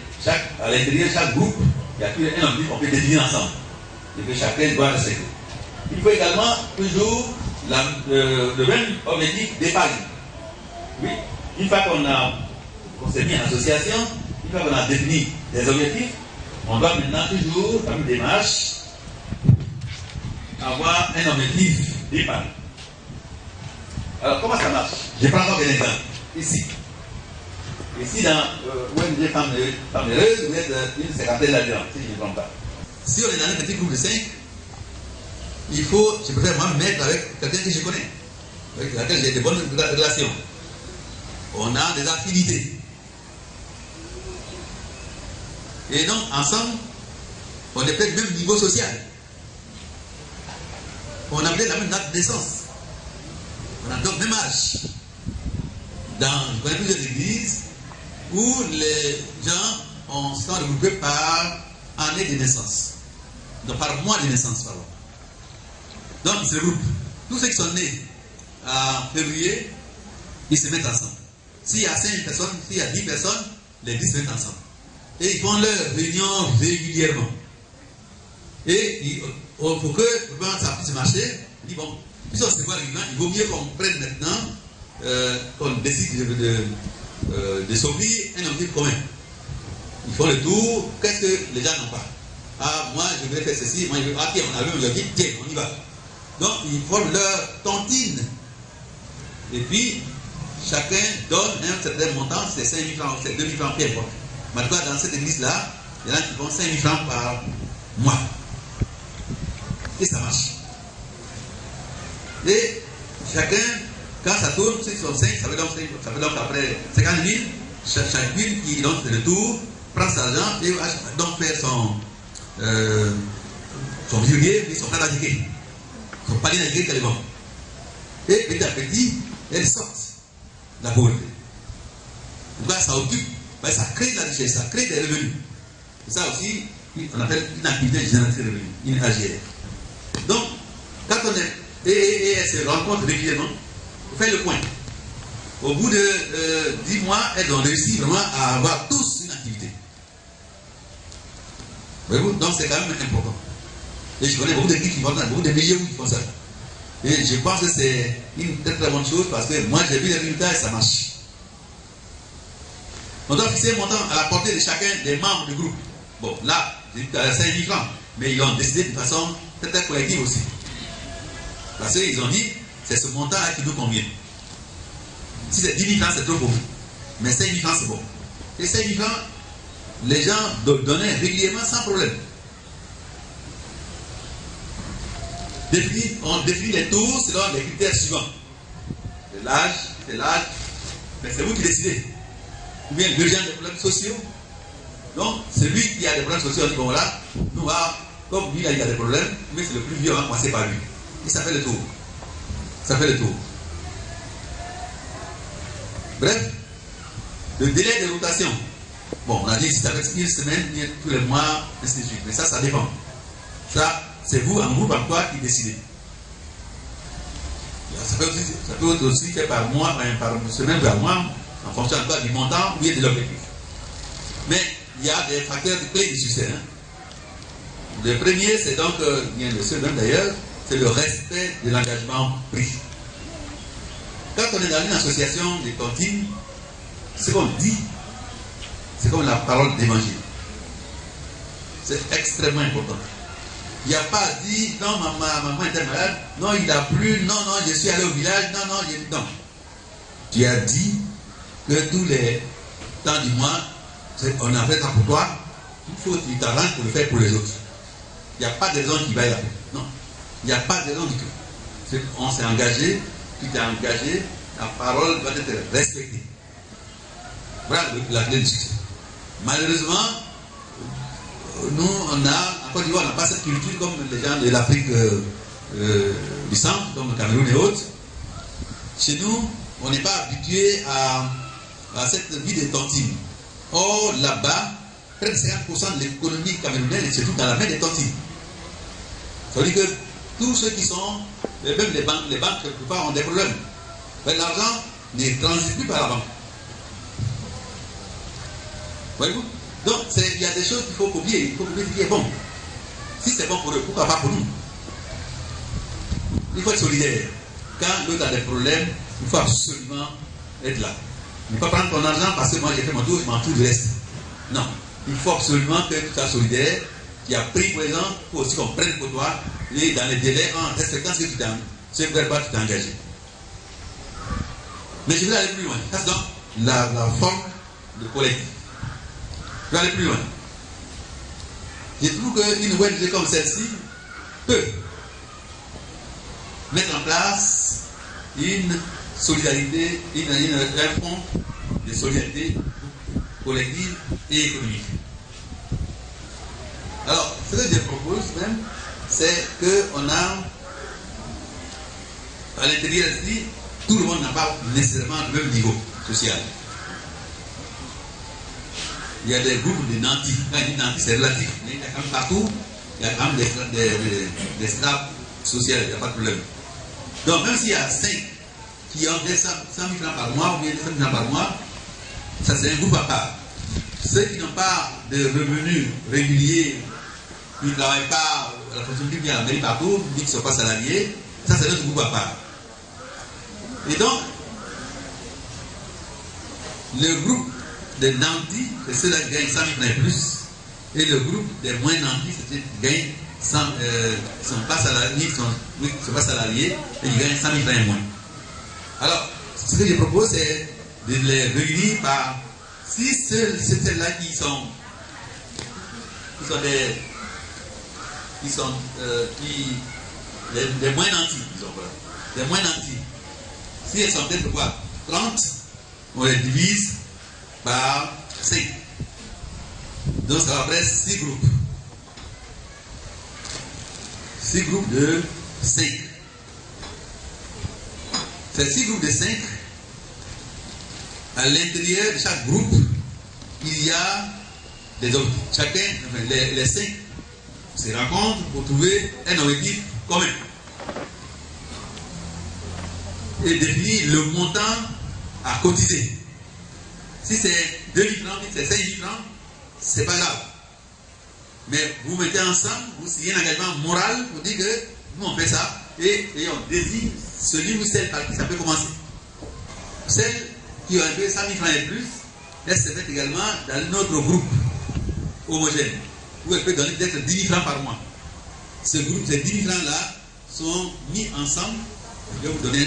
à l'intérieur de chaque groupe, il y a un objectif qu'on peut définir ensemble. Et que chacun doit respecter. Il faut également toujours le même objectif d'épargne. Oui, une fois qu'on s'est mis en association, une fois qu'on a défini des objectifs, on doit maintenant toujours, dans une démarche, avoir un objectif d'épargne. Alors, comment ça marche? Je prends encore un exemple. Ici. Ici, dans ONG Femmes Heureuses, vous êtes une cinquantaine d'adhérents, si je ne me trompe pas. Si on est dans un petit groupe de 5, il faut, je préfère moi me mettre avec quelqu'un que je connais, avec laquelle j'ai de bonnes relations. On a des affinités. Et donc, ensemble, on est peut-être même niveau social. On a peut-être la même date de naissance. On a donc le même âge. Je connais plusieurs églises où les gens sont regroupés par année de naissance. Donc par mois de naissance, pardon. Donc ils se regroupent. Tous ceux qui sont nés en février, ils se mettent ensemble. S'il y a 5 personnes, s'il y a 10 personnes, les 10 se mettent ensemble. Et ils font leurs réunions régulièrement. Et pour que ça puisse marcher, ils disent bon, puisqu'on se voit régulièrement, il vaut mieux qu'on prenne maintenant, qu'on décide de s'offrir un objectif commun. Ils font le tour, qu'est-ce que les gens n'ont pas? Ah, moi je voulais faire ceci, moi je veux. Ah, tiens, on avait un objectif, tiens, on y va. Donc, ils forment leur tontine. Et puis, chacun donne un certain montant, c'est 5 000 francs, c'est 2 000 francs, peu importe. Mais en tout cas, dans cette église-là, il y en a qui font 5 000 francs par mois. Et ça marche. Et chacun, quand ça tourne, ceux qui sont 5, ça veut donc après 50 000, chacune qui lance le tour, prend cet argent et va donc faire son virguet, son plat d'agriculture, son palier d'agriculture qu'elle vend. Et petit à petit, elle sort de la pauvreté. En tout cas, ça occupe, ça crée de la richesse, ça crée des revenus. Et ça aussi, on appelle une activité génératrice de revenus, une AGR. Donc, quand on est. Et elle se rencontre régulièrement, on fait le point. Au bout de 10 mois, elles ont réussi vraiment à avoir tous une activité. Voyez-vous? Donc c'est quand même important. Et je connais beaucoup d'églises qui font ça, beaucoup de milieux qui font ça. Et je pense que c'est une très très bonne chose parce que moi j'ai vu les résultats et ça marche. On doit fixer un montant à la portée de chacun des membres du groupe. Bon, là, j'ai dit à 5 000 francs, mais ils ont décidé de façon très très collective aussi. Parce qu'ils ont dit, c'est ce montant-là qui nous convient. Si c'est 10 000 francs, c'est trop pour vous. Mais 5 000 francs, c'est bon. Et 5 000 francs, les gens donnaient régulièrement sans problème. On définit les taux selon les critères suivants. L'âge, c'est l'âge, mais c'est vous qui décidez. Ou bien les gens des problèmes sociaux. Donc, celui qui a des problèmes sociaux, on dit, bon voilà, nous va, comme lui, il a des problèmes, mais c'est le plus vieux, on va commencer par lui. Et ça fait le tour. Ça fait le tour. Bref, le délai de rotation. Bon, on a dit que c'est avec une semaine, tous les mois, ainsi de suite. Mais ça dépend. Ça, c'est vous, en groupe, en quoi, qui décidez. Ça peut être aussi fait par mois, par semaine, par mois, en fonction encore du montant ou bien de l'objectif. Mais il y a des facteurs de clés du succès. Hein. Le premier, c'est donc, bien le second d'ailleurs, c'est le respect de l'engagement pris. Quand on est dans une association de cantines, ce qu'on dit, c'est comme la parole d'évangile. C'est extrêmement important. Il n'y a pas dit, non, ma maman était malade, non, il a plu, non, je suis allé au village, non. Tu as dit que tous les temps du mois, on a fait ça pour toi, il faut que tu t'arranges pour le faire pour les autres. Il n'y a pas de raison qui vaille la peine. Non. Il n'y a pas de raison du tout. On s'est engagé, tu t'es engagé, la parole doit être respectée. Voilà la clé du succès. Malheureusement, nous, en Côte d'Ivoire, on n'a pas cette culture comme les gens de l'Afrique du centre, comme le Cameroun et autres. Chez nous, on n'est pas habitué à cette vie de tontine. Or, là-bas, près de 50% de l'économie camerounaise se trouve dans la main des tontines. Ça veut dire que tous ceux qui sont, même les banques quelquefois ont des problèmes. L'argent ne transite plus par la banque. Voyez-vous? Donc, il y a des choses qu'il faut copier. Il faut copier ce qui est bon. Si c'est bon pour eux, pourquoi pas pour nous? Il faut être solidaire. Quand l'autre a des problèmes, il faut absolument être là. Il ne faut pas prendre ton argent parce que moi j'ai fait mon tour, je m'en fous du reste. Non. Il faut absolument que tu sois solidaire, qui a pris présent pour aussi qu'on prenne pour toi et dans les délais en respectant ce que tu t'es engagé. Mais je vais aller plus loin. Ça, c'est donc la forme de collectif. Je vais aller plus loin. Je trouve qu'une ONG comme celle-ci peut mettre en place une solidarité, un fonds de solidarité collective et économique. Alors, ce que je propose même, c'est qu'on a à l'intérieur ici, tout le monde n'a pas nécessairement le même niveau social. Il y a des groupes de nantis. Quand je dis nantis, c'est relatif. Mais il y a quand même partout, il y a quand même des strates sociales, il n'y a pas de problème. Donc, même s'il y a 5 qui ont 100 000 francs par mois ou bien 200 000 francs par mois, ça c'est un groupe à part. Ceux qui n'ont pas de revenus réguliers, qui ne travaillent pas à la fonction publique, à la mairie partout, qui ne sont pas salariés, ça c'est notre groupe à part. Et donc, le groupe des nantis, c'est ceux-là qui gagnent 100 000 francs et plus, et le groupe des moins nantis, c'est ceux qui gagnent sont pas salariés, sont pas salariés et ils gagnent 100 000 francs et moins. Alors, ce que je propose, c'est de les réunir par 6 celles-là qui sont les moins nantis, disons, voilà. Les moins nantis. Si elles sont peut-être quoi 30, on les divise par 5. Donc ça va faire 6 groupes. 6 groupes de 5. Ces 6 groupes de 5, à l'intérieur de chaque groupe, il y a des objectifs. Chacun, enfin, les 5 se rencontrent pour trouver un objectif commun. Et définir le montant à cotiser. Si c'est 2 000 francs, si c'est 5 000 francs, c'est pas grave. Mais vous mettez ensemble, vous signez un engagement moral pour dire que nous on fait ça et on désigne celui ou celle par qui ça peut commencer. Celle qui a un peu 100 000 francs et plus, elle se met également dans notre groupe homogène où elle peut donner peut-être 10 000 francs par mois. Ce groupe, ces 10 000 francs là sont mis ensemble. Je vais vous donner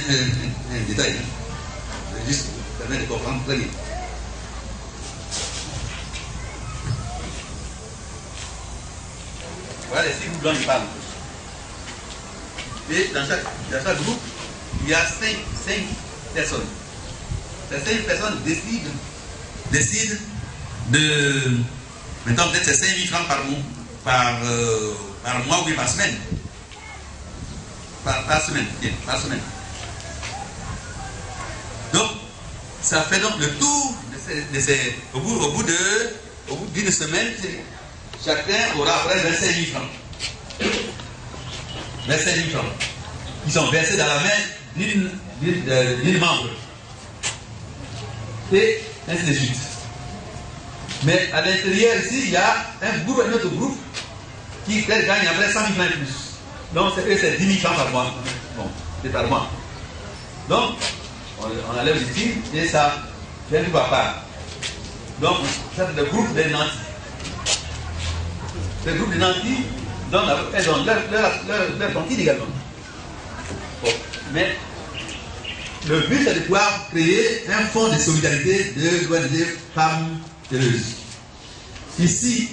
un détail. Je vais juste vous permettre de comprendre très bien. Voilà les 6 groupes dont je parle. Et dans chaque groupe, il y a 5 personnes. Ces 5 personnes décident de. Maintenant, peut-être c'est 5 000 francs par mois ou bien par semaine. Par semaine. Donc, ça fait donc le tour de ces. Au bout d'une semaine, chacun aura près de 25 000 francs. 25 000 francs. Qui sont versés dans la main d'une membre. Et ainsi de suite. Mais à l'intérieur ici, il y a un autre groupe qui gagne après 100 000 francs et plus. Donc c'est 10 000 francs par mois. Bon, c'est par mois. Donc, on enlève ici et ça fait un tout à part. Donc, ça c'est le groupe des nantis. Le groupe des nantis donnent leur cantine également. Bon, mais le but c'est de pouvoir créer un fonds de solidarité de femmes heureuses. Ici,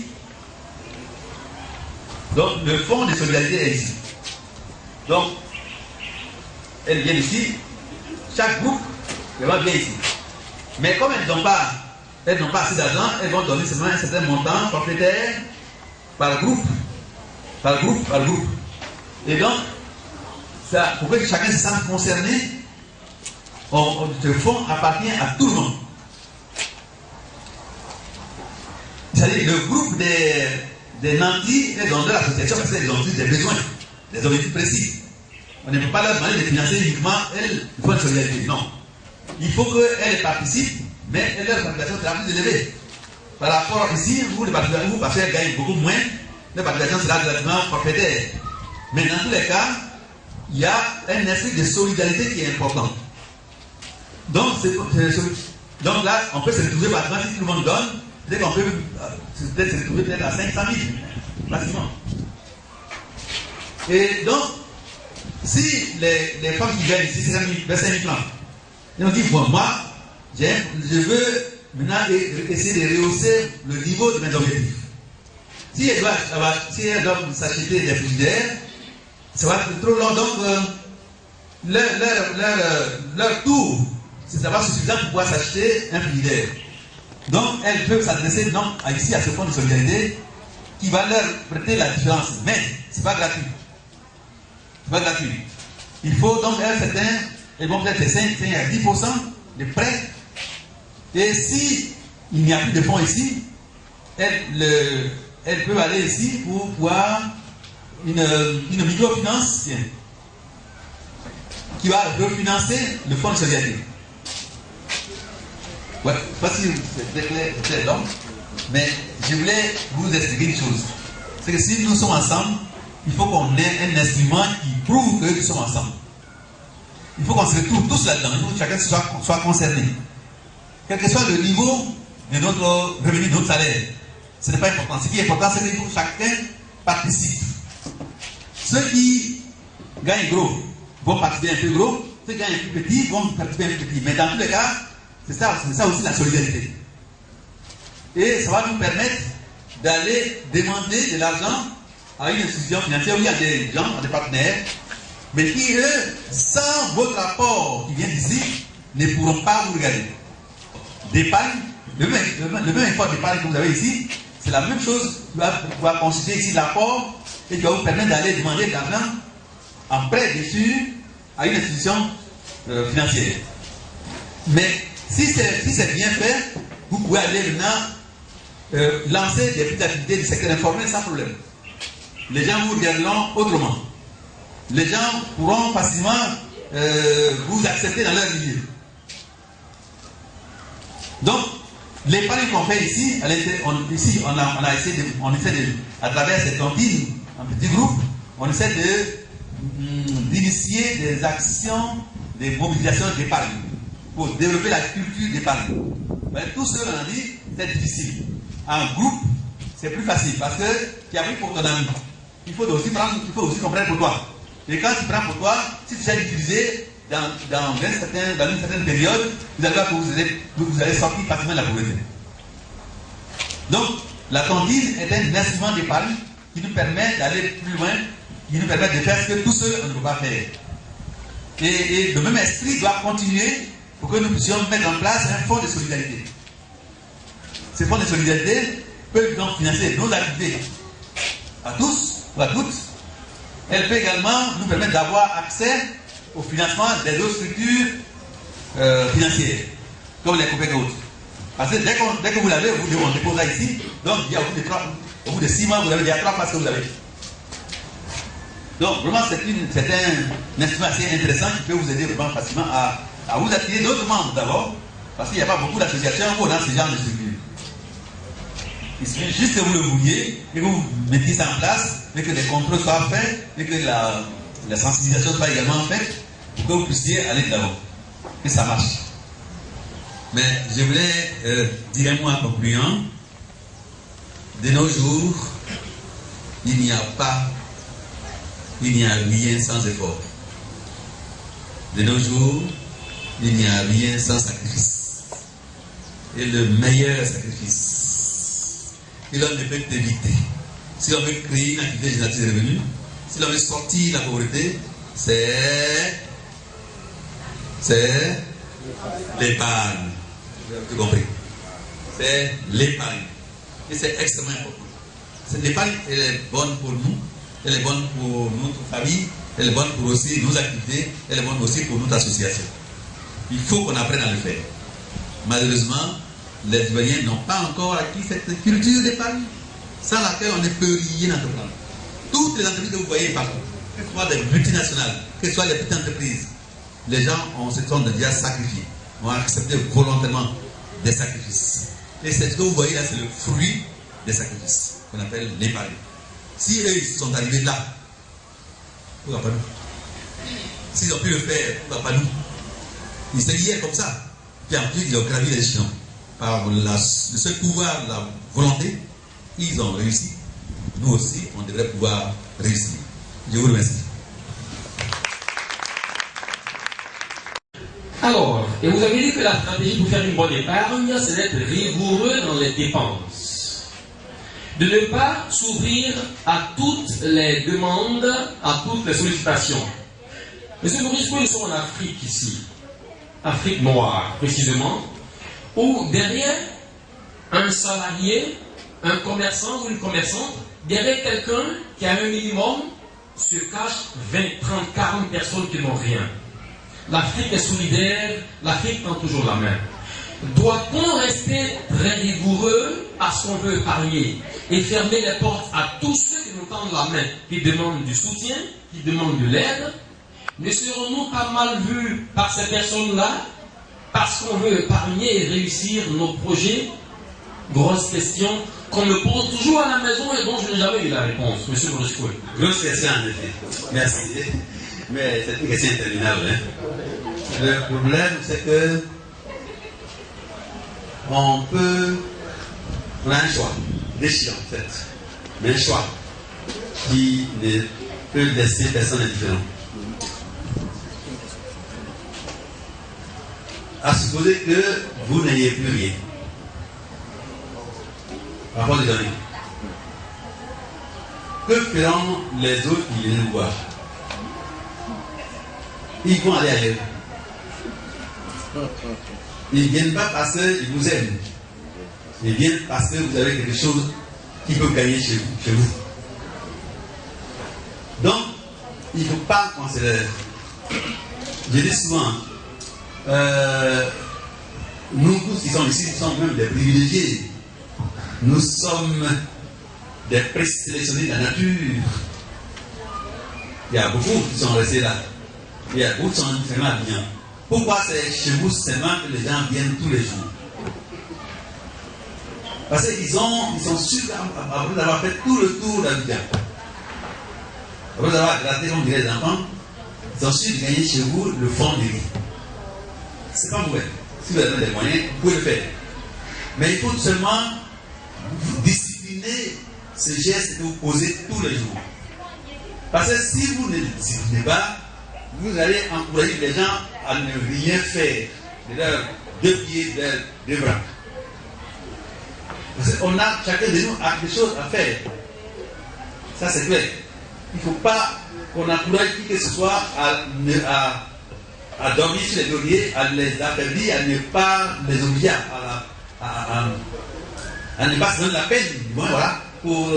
donc le fonds de solidarité est ici. Donc, elles viennent ici, chaque groupe va bien ici. Mais comme elles n'ont pas assez d'argent, elles vont donner seulement un certain montant forfaitaire par groupe. Et donc, ça, pour que chacun se sente concerné, ce fonds appartient à tout le monde. C'est-à-dire le groupe des nantis est dans leur association parce qu'elles ont des besoins, des objectifs précis. On ne peut pas leur demander de financer uniquement elles, le fonds de solidarité. Non. Il faut qu'elles participent, mais leur participation sera plus élevée. Par rapport ici, parce qu'elles gagnent beaucoup moins, leur participation sera relativement forfaitaire. Mais dans tous les cas, il y a un esprit de solidarité qui est important. Donc là, on peut se retrouver par exemple, si tout le monde donne, peut-être qu'on peut se retrouver peut-être à 500 000, maximum. Et donc, si les femmes qui gagnent ici, c'est 25 000 francs, ils ont dit, bon, moi, je veux maintenant essayer de rehausser le niveau de mes objectifs. Si elles doivent s'acheter des frigidaires, ça va être trop long. Donc, leur tour, c'est pas suffisant pour pouvoir s'acheter un frigidaire. Donc, elles peuvent s'adresser ici à ce fonds de solidarité qui va leur prêter la différence. Mais, ce n'est pas gratuit. Il faut donc elles vont prêter 5 à 10% de prêts. Et si il n'y a plus de fonds ici, elles peuvent aller ici pour pouvoir une microfinance qui va refinancer le fonds de solidarité. Ouais, je ne sais pas si c'est très long, mais je voulais vous expliquer une chose. C'est que si nous sommes ensemble, il faut qu'on ait un instrument qui prouve que nous sommes ensemble. Il faut qu'on se retrouve tous là-dedans. Il faut que chacun soit concerné. Quel que soit le niveau de notre revenu, de notre salaire, ce n'est pas important. Ce qui est important, c'est que chacun participe. Ceux qui gagnent gros vont participer un peu gros, ceux qui gagnent un peu petit vont participer un peu petit. Mais dans tous les cas, c'est ça aussi la solidarité. Et ça va nous permettre d'aller demander de l'argent à une institution financière où il y a des gens, des partenaires, mais qui, eux, sans votre apport qui vient d'ici, ne pourront pas vous regarder. D'épargne, le même effort d'épargne que vous avez ici, c'est la même chose qui va constituer ici l'apport et qui va vous permettre d'aller demander de l'argent en prêt dessus à une institution financière. Mais si c'est bien fait, vous pouvez aller maintenant lancer des petites activités du secteur informel sans problème. Les gens vous regarderont autrement. Les gens pourront facilement vous accepter dans leur milieu. Donc, l'épargne qu'on fait ici, on essaie de, à travers cette cantine, un petit groupe, on essaie d'initier des actions, des mobilisations d'épargne pour développer la culture d'épargne. Tout ce qu'on a dit, c'est difficile. En groupe, c'est plus facile parce que tu as pris pour ton ami. Il faut aussi qu'on prenne pour toi. Et quand tu prends pour toi, si tu as utilisé dans une certaine période, vous allez voir que vous allez sortir facilement de la pauvreté. Donc, la cantine est un instrument d'épargne qui nous permet d'aller plus loin, qui nous permet de faire ce que tout seul on ne peut pas faire. Et le même esprit doit continuer pour que nous puissions mettre en place un fonds de solidarité. Ces fonds de solidarité peuvent donc financer nos activités à tous ou à toutes. Elles peuvent également nous permettre d'avoir accès au financement des autres structures financières, comme les compagnies autres. Parce que dès que vous l'avez, on déposera ici. Donc, au bout de 6 mois, vous avez déjà 3 fois ce que vous avez. Donc, vraiment, c'est un instrument assez intéressant qui peut vous aider vraiment facilement à vous attirer d'autres membres d'abord, parce qu'il n'y a pas beaucoup d'associations dans ce genre de structures. Il suffit juste que vous le vouliez et que vous mettiez ça en place, et que les contrôles soient faits, et que la sensibilisation soit également faite, pour que vous puissiez aller de l'avant. Et ça marche. Mais je voulais dire un mot en concluant. De nos jours, il n'y a rien sans effort. De nos jours, il n'y a rien sans sacrifice. Et le meilleur sacrifice, si l'on ne peut éviter, si l'on veut créer une activité génératrice de revenus, si l'on veut sortir de la pauvreté, c'est l'épargne. Vous avez compris? C'est l'épargne. Et c'est extrêmement important. L'épargne, elle est bonne pour nous, elle est bonne pour notre famille, elle est bonne pour aussi nos activités, elle est bonne aussi pour notre association. Il faut qu'on apprenne à le faire. Malheureusement, les Ivoiriens n'ont pas encore acquis cette culture d'épargne, sans laquelle on ne peut rien entreprendre. Toutes les entreprises que vous voyez partout, que ce soit des multinationales, que ce soit les petites entreprises, les gens se sont déjà sacrifiés, ont accepté volontairement des sacrifices. Et c'est ce que vous voyez là, c'est le fruit des sacrifices, qu'on appelle l'épargne. Si eux, ils sont arrivés là, pourquoi pas nous? S'ils ont pu le faire, pourquoi pas nous? Ils se liaient comme ça. Puis ensuite, ils ont gravi les échelons. Par le seul pouvoir, la volonté, ils ont réussi. Nous aussi, on devrait pouvoir réussir. Je vous remercie. Alors, et vous avez dit que la stratégie pour faire une bonne épargne, c'est d'être rigoureux dans les dépenses. De ne pas s'ouvrir à toutes les demandes, à toutes les sollicitations. Monsieur Maurice, nous sommes en Afrique ici, Afrique noire précisément, où derrière un salarié, un commerçant ou une commerçante, derrière quelqu'un qui a un minimum, se cachent 20, 30, 40 personnes qui n'ont rien. L'Afrique est solidaire, l'Afrique tend toujours la main. Doit-on rester très rigoureux à ce qu'on veut épargner et fermer les portes à tous ceux qui nous tendent la main, qui demandent du soutien, qui demandent de l'aide? Ne serons-nous pas mal vus par ces personnes-là parce qu'on veut épargner et réussir nos projets? Grosse question qu'on me pose toujours à la maison et dont je n'ai jamais eu la réponse, monsieur Maurice Koué. Grosse question en effet. Merci. Mais c'est une question interminable. Hein? Le problème, c'est que on a un choix, des choix en fait, mais un choix qui ne que de laisser personne indifférent. À supposer que vous n'ayez plus rien. Rapport des données. Que feront les autres qui viennent vous voir? Ils vont aller ailleurs. Ils ne viennent pas parce qu'ils vous aiment. Ils viennent parce que vous avez quelque chose qui peut gagner chez vous. Donc, il ne faut pas considérer. Je dis souvent, nous tous qui sommes ici, nous sommes même des privilégiés. Nous sommes des présélectionnés de la nature. Il y a beaucoup qui sont restés là. Il y a beaucoup qui sont vraiment bien. Pourquoi c'est chez vous seulement que les gens viennent tous les jours? Parce qu'ils sont sûrs, après d'avoir fait tout le tour d'Abidjan, après d'avoir gratté, comme dirait les enfants, ils sont sûrs de gagner chez vous le fond de vie. C'est pas mauvais. Si vous avez des moyens, vous pouvez le faire. Mais il faut seulement discipliner ce geste que vous posez tous les jours. Parce que si vous ne le disciplinez pas, vous allez encourager les gens à ne rien faire de leurs deux pieds, de leurs deux bras. Parce qu'on a, chacun de nous a des choses à faire. Ça c'est clair. Il ne faut pas qu'on encourage qui que ce soit à dormir sur les lauriers, à les affaiblir, à ne pas les obliger à ne pas se donner la peine, du moins, voilà, pour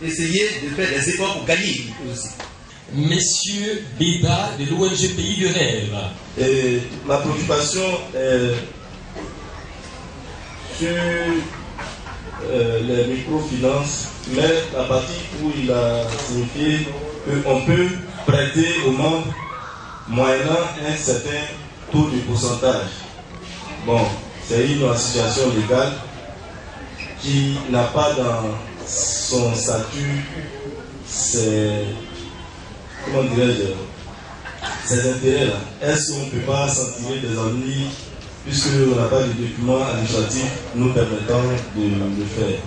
essayer de faire des efforts pour gagner aussi. Messieurs Béba de l'ONG Pays du Rêve. Et ma préoccupation est sur les microfinances, mais la partie où il a signifié qu'on peut prêter aux membres moyennant un certain taux de pourcentage. Bon, c'est une association légale qui n'a pas dans son statut comment dirais-je, ces intérêts-là. Est-ce qu'on ne peut pas s'en tirer des ennuis puisqu'on n'a pas de documents administratifs nous permettant de le faire?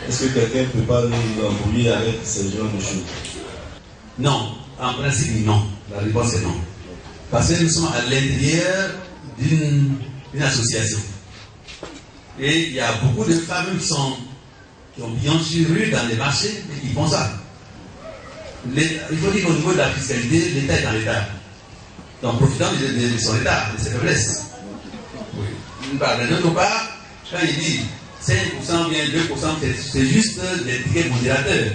Est-ce que quelqu'un ne peut pas nous embrouiller avec ce genre de choses? Non, en principe non. La réponse est non. Parce que nous sommes à l'intérieur d'une association. Et il y a beaucoup de femmes qui ont bien sûr dans les marchés et qui font ça. Il faut dire qu'au niveau de la fiscalité, l'État est dans l'État. Donc profitant de son État, de ses faiblesses. Oui. D'autre part, quand il dit 5% bien 2%, c'est juste des tickets modérateurs.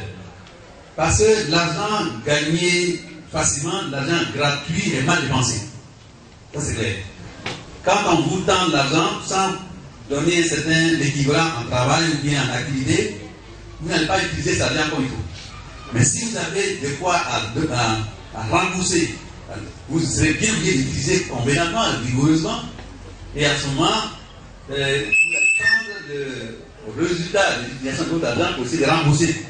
Parce que l'argent gagné facilement, l'argent gratuit est mal dépensé. Ça c'est clair. Quand on vous tend l'argent sans donner un certain équivalent en travail ou bien en activité, vous n'allez pas utiliser cet argent comme il faut. Mais si vous avez de quoi à rembourser, vous serez bien obligé d'utiliser convenablement, rigoureusement, et à ce moment, vous allez prendre le résultat de l'utilisation de votre argent pour essayer de rembourser.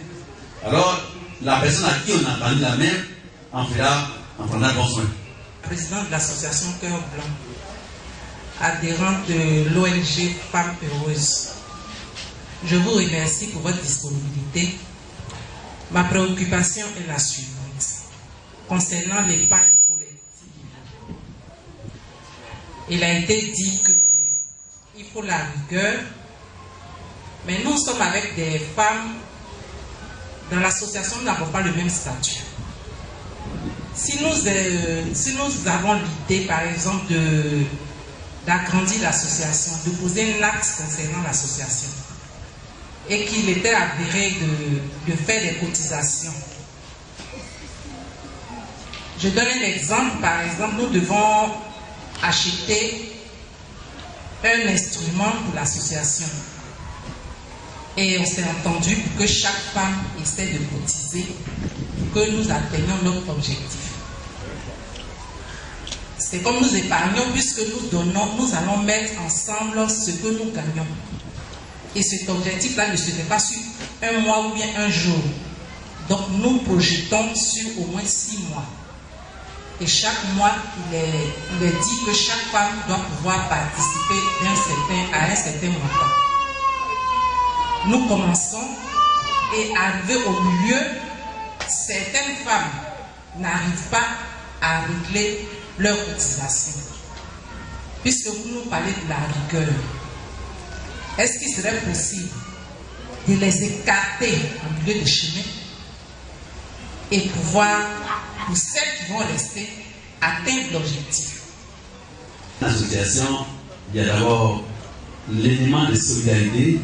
Alors, la personne à qui on a tendu la main en prendra bon soin. Président de l'association Cœur Blanc, adhérent de l'ONG Femmes Heureuses, je vous remercie pour votre disponibilité. Ma préoccupation est la suivante. Concernant l'épargne collective, il a été dit qu'il faut la rigueur, mais nous sommes avec des femmes. Dans l'association, nous n'avons pas le même statut. Si nous avons l'idée, par exemple, d'agrandir l'association, de poser un acte concernant l'association, et qu'il était avéré de faire des cotisations. Je donne un exemple. Par exemple, nous devons acheter un instrument pour l'association. Et on s'est entendu pour que chaque femme essaie de cotiser pour que nous atteignions notre objectif. C'est comme nous épargnons, puisque nous donnons, nous allons mettre ensemble ce que nous gagnons. Et cet objectif-là ne se fait pas sur un mois ou bien un jour. Donc nous projetons sur au moins 6 mois. Et chaque mois, il est dit que chaque femme doit pouvoir participer à un certain montant. Nous commençons et arrivé au milieu, certaines femmes n'arrivent pas à régler leurs cotisations. Puisque vous nous parlez de la rigueur, est-ce qu'il serait possible de les écarter en milieu de chemin et pouvoir, pour celles qui vont rester, atteindre l'objectif? L'association, il y a d'abord l'élément de solidarité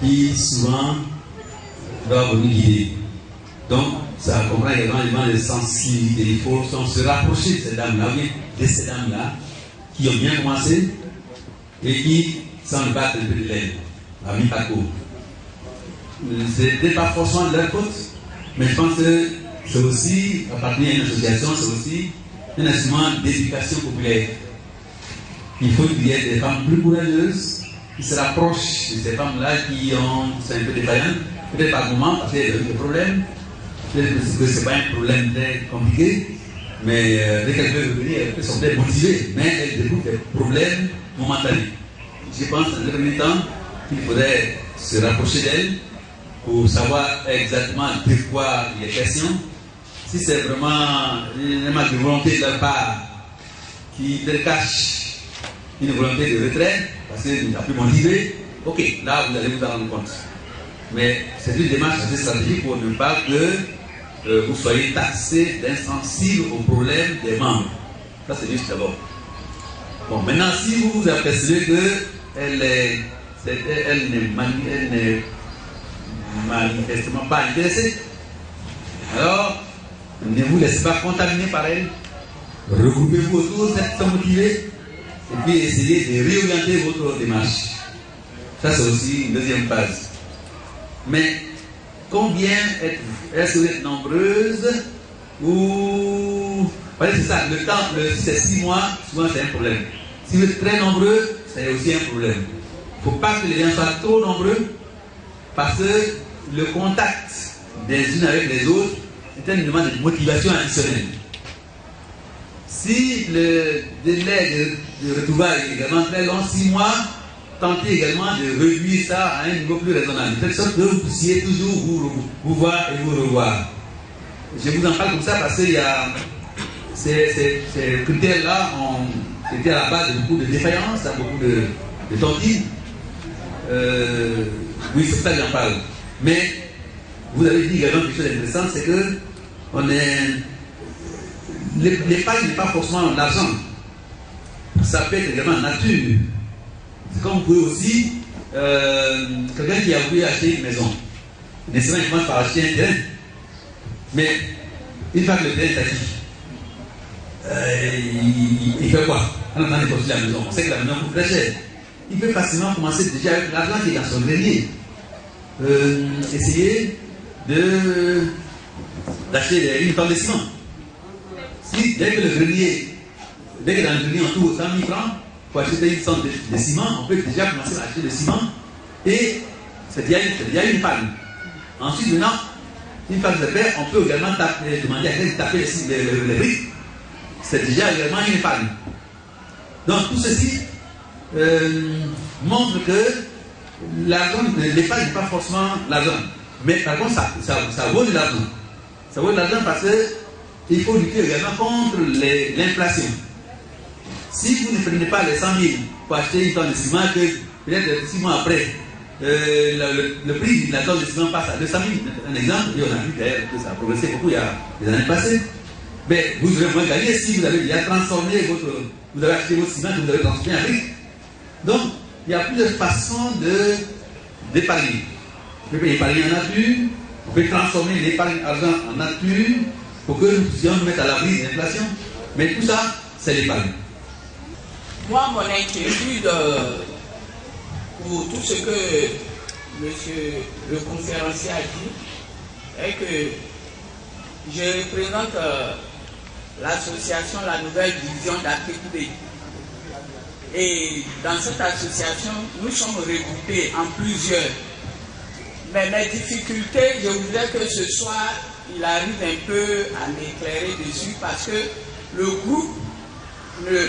qui souvent doit nous guider. Donc, ça comprend également l'élément de sensibilité. Il faut se rapprocher de ces dames-là, de ces dames-là, qui ont bien commencé et qui s'en battent un peu de l'aide. La vie pas court. C'est pas forcément de leur faute, mais je pense que c'est aussi, à partir d'une association, c'est aussi un instrument d'éducation populaire. Il faut qu'il y ait des femmes plus courageuses qui se rapprochent de ces femmes-là qui sont un peu défaillantes, peut-être par moment, parce qu'il y a des problèmes, peut-être que ce n'est pas un problème très compliqué, mais dès qu'elles peuvent venir, elles sont peut-être motivées, mais elles découvrent des problèmes momentanés. Je pense, dans le premier temps, qu'il faudrait se rapprocher d'elles pour savoir exactement de quoi il est question. Si c'est vraiment une manque de volonté de leur part qui leur cache une volonté de retrait, parce qu'il n'a plus motivé, ok, là vous allez vous en rendre compte. Mais c'est une démarche assez stratégique pour ne pas que vous soyez taxé d'insensible aux problèmes des membres. Ça c'est juste d'abord. Bon, maintenant si vous vous apercevez qu'elle n'est manifestement pas intéressée, alors ne vous laissez pas contaminer par elle. Regroupez-vous autour d'être motivé et puis essayez de réorienter votre démarche. Ça c'est aussi une deuxième phase. Mais combien êtes-vous? Est-ce que vous êtes nombreuses ou... Voyez, c'est ça, le temps, si c'est 6 mois, souvent c'est un problème. Si vous êtes très nombreux, c'est aussi un problème. Il ne faut pas que les gens soient trop nombreux, parce que le contact des unes avec les autres est un élément de motivation additionnelle. Si le délai de retrouvailles est également très long, 6 mois, tentez également de réduire ça à un niveau plus raisonnable, de telle sorte que vous puissiez toujours vous voir et vous revoir. Je vous en parle comme ça parce qu'il y a ces critères-là étaient à la base de beaucoup de défaillances, beaucoup de tontines. Oui, c'est pour ça que j'en parle. Mais vous avez dit également quelque chose d'intéressant, c'est que l'épargne n'est pas forcément l'argent. Ça peut être également nature. C'est comme vous pouvez aussi, quelqu'un qui a voulu acheter une maison, nécessairement il commence par acheter un terrain. Mais une fois que le terrain est acquis, il fait quoi? On entend construire la maison. On sait que la maison coûte très cher. Il peut facilement commencer déjà avec l'argent qui est dans son grenier. Essayer d'acheter une tonne de ciment. Si dès que dans le grenier on trouve 100 000 francs pour acheter une tonne de ciment, on peut déjà commencer à acheter le ciment et c'est déjà une panne. Ensuite, maintenant, une fois que c'est fait, on peut également demander à quelqu'un de taper les briques. C'est déjà également une panne. Donc tout ceci montre que l'argent, l'épargne n'est pas forcément l'argent. Mais par contre, ça vaut de l'argent. Ça vaut de l'argent parce qu'il faut lutter également contre l'inflation. Si vous ne prenez pas les 100 000 pour acheter une tonne de ciment, que peut-être 6 mois après, le prix de la tonne de ciment passe à 200 000, un exemple, et on a vu d'ailleurs que ça a progressé beaucoup il y a des années passées. Mais vous aurez moins gagné si vous avez déjà transformé vous avez acheté votre ciment que vous avez transformé en brique. Donc, il y a plusieurs façons d'épargner. On peut épargner en nature, on peut transformer l'épargne argent en nature pour que nous puissions nous mettre à l'abri de l'inflation. Mais tout ça, c'est l'épargne. Moi, mon inquiétude pour tout ce que monsieur le conférencier a dit est que je représente l'association La Nouvelle Vision d'Afrique B. Et dans cette association, nous sommes regroupés en plusieurs. Mais mes difficultés, je voudrais que ce soir, il arrive un peu à m'éclairer dessus parce que le groupe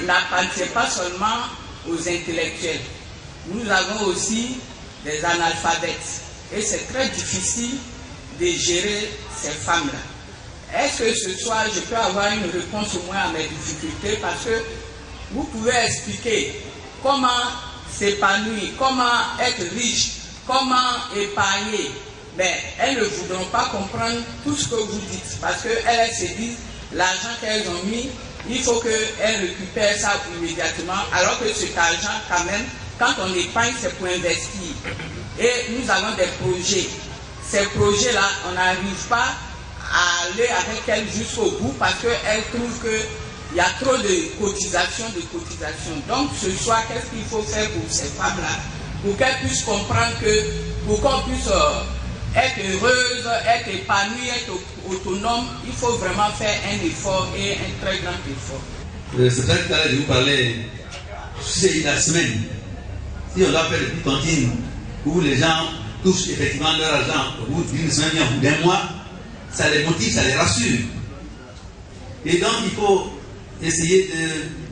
n'appartient pas seulement aux intellectuels. Nous avons aussi des analphabètes. Et c'est très difficile de gérer ces femmes-là. est-ce que ce soir je peux avoir une réponse au moins à mes difficultés, parce que vous pouvez expliquer comment s'épanouir, comment être riche, comment épargner, mais elles ne voudront pas comprendre tout ce que vous dites, parce qu'elles se disent l'argent qu'elles ont mis, il faut qu'elles récupèrent ça immédiatement, alors que cet argent quand même, quand on épargne, c'est pour investir. Et nous avons des projets. Ces projets-là, on n'arrive pas à aller avec elles jusqu'au bout parce qu'elles trouvent qu'il y a trop de cotisations. Donc ce soir, qu'est-ce qu'il faut faire pour ces femmes-là, pour qu'elles puissent comprendre que, pour qu'on puisse être heureuse, être épanouie, être autonome, il faut vraiment faire un effort et un très grand effort. C'est vrai que tout à l'heure je vous parlais, c'est la semaine. Si on doit faire des petites cantines où les gens touchent effectivement leur argent au bout d'une semaine, au bout d'un mois, ça les motive, ça les rassure. Et donc il faut essayer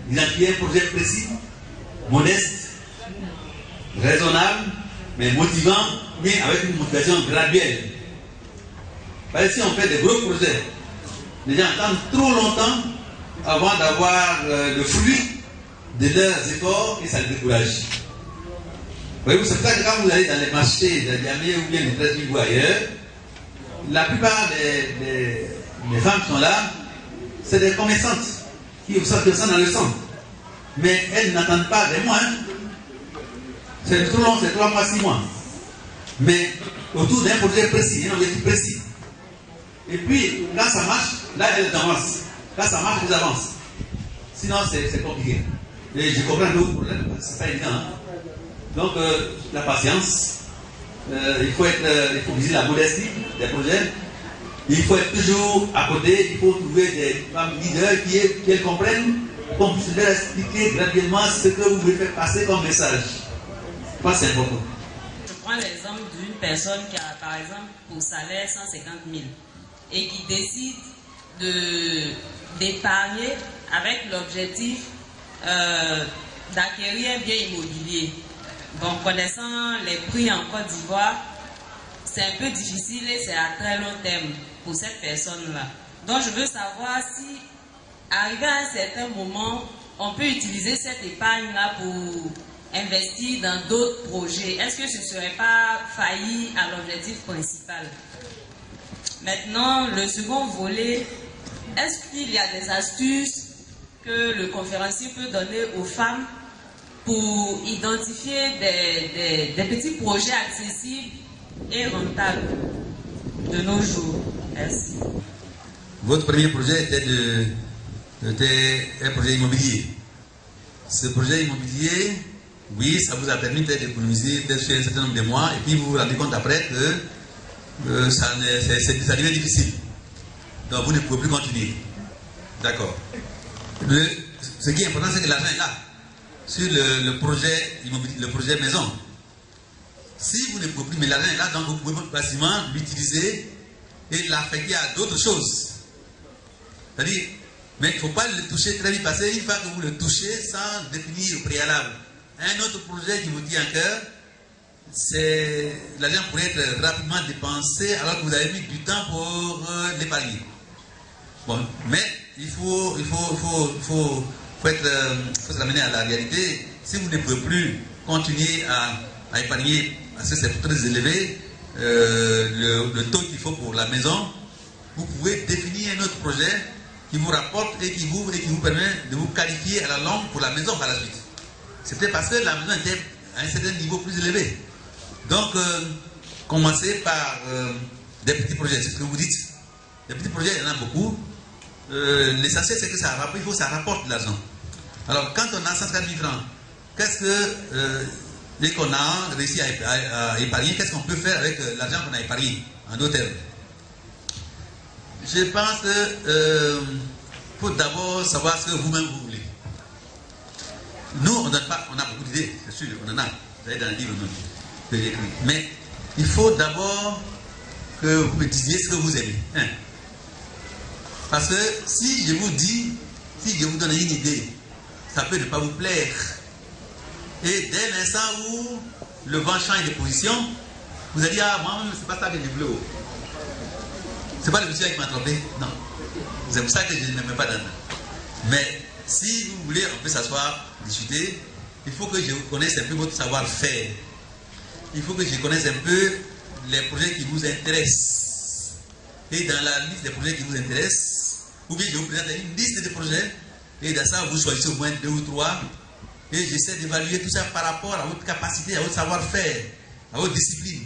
d'identifier un projet précis, modeste, raisonnable, mais motivant, mais avec une motivation graduelle. Parce que si on fait des gros projets, les gens attendent trop longtemps avant d'avoir le fruit de leurs efforts et ça les décourage. Voyez-vous, c'est pour ça que quand vous allez dans les marchés de Niamey ou bien les États-Unis ou ailleurs, la plupart des femmes qui sont là, c'est des commerçantes qui sortent de ça dans le sang. Mais elles n'attendent pas des mois. C'est trop long, c'est 3 mois, 6 mois. Mais autour d'un projet précis, un objectif précis. Et puis, quand ça marche, là, elles avancent. Quand ça marche, elles avancent. Sinon, c'est compliqué. Et je comprends le problème, c'est pas évident. Hein? Donc, la patience, il faut viser la modestie des projets. Il faut être toujours à côté, il faut trouver des femmes leaders qui elles comprennent, qu'on puisse leur expliquer graduellement ce que vous voulez faire passer comme message. Je pense que c'est important. Je prends l'exemple d'une personne qui a, par exemple, pour salaire 150 000 et qui décide d'épargner avec l'objectif d'acquérir un bien immobilier. Bon, connaissant les prix en Côte d'Ivoire, c'est un peu difficile et c'est à très long terme pour cette personne-là. Donc je veux savoir si, arrivé à un certain moment, on peut utiliser cette épargne-là pour investir dans d'autres projets. Est-ce que ce ne serait pas faillir à l'objectif principal? Maintenant, le second volet, est-ce qu'il y a des astuces que le conférencier peut donner aux femmes pour identifier des petits projets accessibles et rentables de nos jours? Merci. Votre premier projet était un projet immobilier. Ce projet immobilier, oui, ça vous a permis d'économiser peut-être sur un certain nombre de mois, et puis vous vous rendez compte après que ça devient difficile. Donc vous ne pouvez plus continuer. D'accord. Ce qui est important, c'est que l'argent est là. Sur le projet immobilier, le projet maison. Si vous ne pouvez plus, mais l'argent est là, donc vous pouvez facilement l'utiliser et l'affecter à d'autres choses. C'est-à-dire, mais il ne faut pas le toucher très vite, parce qu'une fois que vous le touchez sans définir au préalable un autre projet qui vous tient à cœur, l'argent pourrait être rapidement dépensé alors que vous avez mis du temps pour l'épargner. Bon, mais il faut se ramener à la réalité. Si vous ne pouvez plus continuer à épargner, parce que c'est très élevé, le taux qu'il faut pour la maison, vous pouvez définir un autre projet qui vous rapporte et qui vous permet de vous qualifier à la longue pour la maison par la suite. C'est peut-être parce que la maison était à un certain niveau plus élevé. Donc, commencez par des petits projets, c'est ce que vous dites. Des petits projets, il y en a beaucoup. L'essentiel, c'est que ça rapporte de l'argent. Alors, quand on a 150 000 francs, qu'est-ce que, dès qu'on a réussi à épargner, qu'est-ce qu'on peut faire avec l'argent qu'on a épargné, en d'autres termes? Je pense qu'il faut d'abord savoir ce que vous-même vous voulez. Nous, on donne pas, on a beaucoup d'idées, c'est sûr, on en a. Vous avez dans le livre que j'ai écrit. Mais il faut d'abord que vous me disiez ce que vous aimez. Hein? Parce que si je vous donne une idée, ça peut ne pas vous plaire. Et dès l'instant où le vent change de position, vous allez dire, ah, moi-même, c'est pas ça que je voulais. C'est pas le monsieur qui m'a trompé. Non. C'est pour ça que je ne me mets pas dans. Mais si vous voulez, on peut s'asseoir, discuter. Il faut que je connaisse un peu votre savoir-faire. Il faut que je connaisse un peu les projets qui vous intéressent. Et dans la liste des projets qui vous intéressent, ou bien je vous présente une liste de projets, et dans ça, vous choisissez au moins 2 ou 3, et j'essaie d'évaluer tout ça par rapport à votre capacité, à votre savoir-faire, à votre discipline.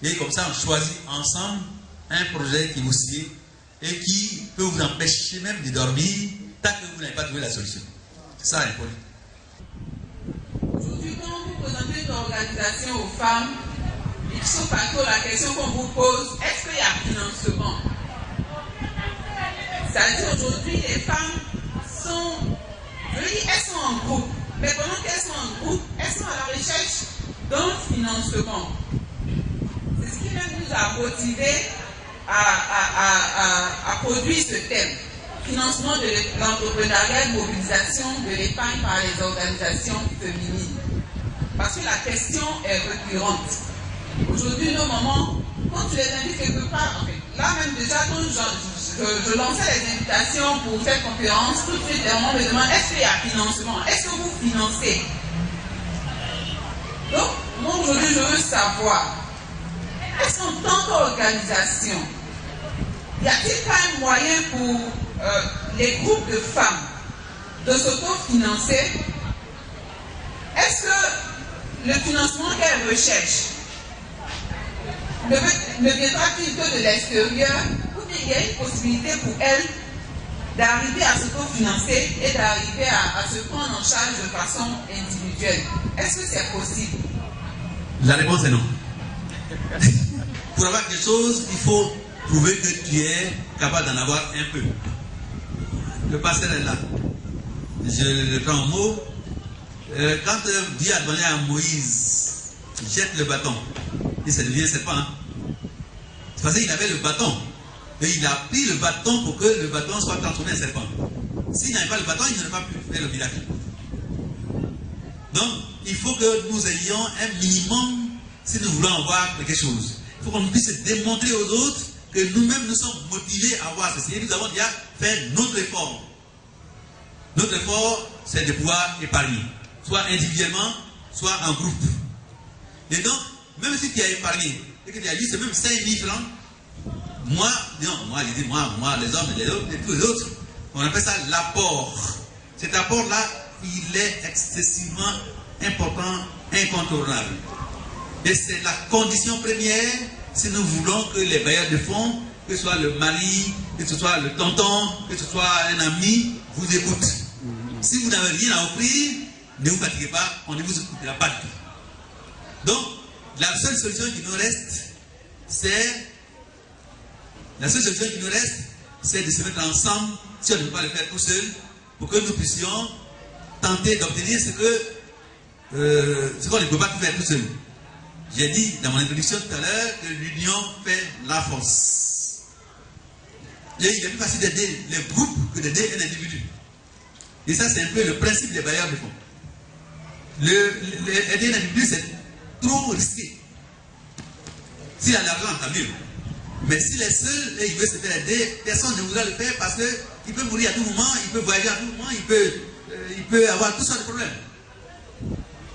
Et comme ça, on choisit ensemble un projet qui vous sied et qui peut vous empêcher même de dormir tant que vous n'avez pas trouvé la solution. C'est ça important. Aujourd'hui, quand vous présentez une organisation aux femmes, ipso facto, la question qu'on vous pose, est-ce qu'il y a financement? C'est-à-dire aujourd'hui, les femmes elles sont en groupe, mais pendant qu'elles sont en groupe, elles sont à la recherche d'un financement. C'est ce qui nous a motivés à produire ce thème. Financement de l'entrepreneuriat et mobilisation de l'épargne par les organisations féminines. Parce que la question est récurrente. Aujourd'hui, nos mamans, quand tu les invites quelque part, en fait, là même déjà, quand je lançais les invitations pour cette conférence, tout de suite, les mamans me demandent, est-ce qu'il y a financement? Est-ce que vous financez? Donc, moi aujourd'hui, je veux savoir, est-ce qu'en tant qu'organisation, y a-t-il pas un moyen pour les groupes de femmes de s'autofinancer? Est-ce que le financement qu'elles recherchent ne viendra-t-il que de l'extérieur, ou bien il y a une possibilité pour elles d'arriver à s'autofinancer et d'arriver à se prendre en charge de façon individuelle? Est-ce que c'est possible? La réponse est non. Pour avoir quelque chose, il faut prouver que tu es capable d'en avoir un peu. Le pasteur est là. Je le prends en mot. Quand Dieu a donné à Moïse, jette le bâton, et ça devient serpent. Hein? C'est parce qu'il avait le bâton. Et il a pris le bâton pour que le bâton soit transformé en serpent. S'il n'avait pas le bâton, il n'aurait pas pu faire le miracle. Donc, il faut que nous ayons un minimum si nous voulons avoir quelque chose. Il faut qu'on puisse démontrer aux autres que nous-mêmes nous sommes motivés à avoir ceci. Et nous avons déjà fait notre effort. Notre effort, c'est de pouvoir épargner, soit individuellement, soit en groupe. Et donc, même si tu as épargné, et que tu as eu même 5 000 francs, moi, les hommes et tous les autres, on appelle ça l'apport. Cet apport-là, il est excessivement important, incontournable. Et c'est la condition première si nous voulons que les bailleurs de fonds, que ce soit le mari, que ce soit le tonton, que ce soit un ami, vous écoutent. Si vous n'avez rien à offrir, ne vous fatiguez pas, on ne vous écoutera pas du tout. Donc, la seule solution qui nous reste, c'est de se mettre ensemble, si on ne peut pas le faire tout seul, pour que nous puissions tenter d'obtenir ce qu'on ne peut pas faire tout seul. J'ai dit dans mon introduction tout à l'heure que l'union fait la force. Et il est plus facile d'aider les groupes que d'aider un individu. Et ça, c'est un peu le principe des bailleurs de fonds. Aider un individu, c'est trop risqué. S'il a l'argent, tant mieux. Mais s'il est seul et il veut se faire aider, personne ne voudra le faire parce qu'il peut mourir à tout moment, il peut voyager à tout moment, il peut avoir tout ça de problèmes.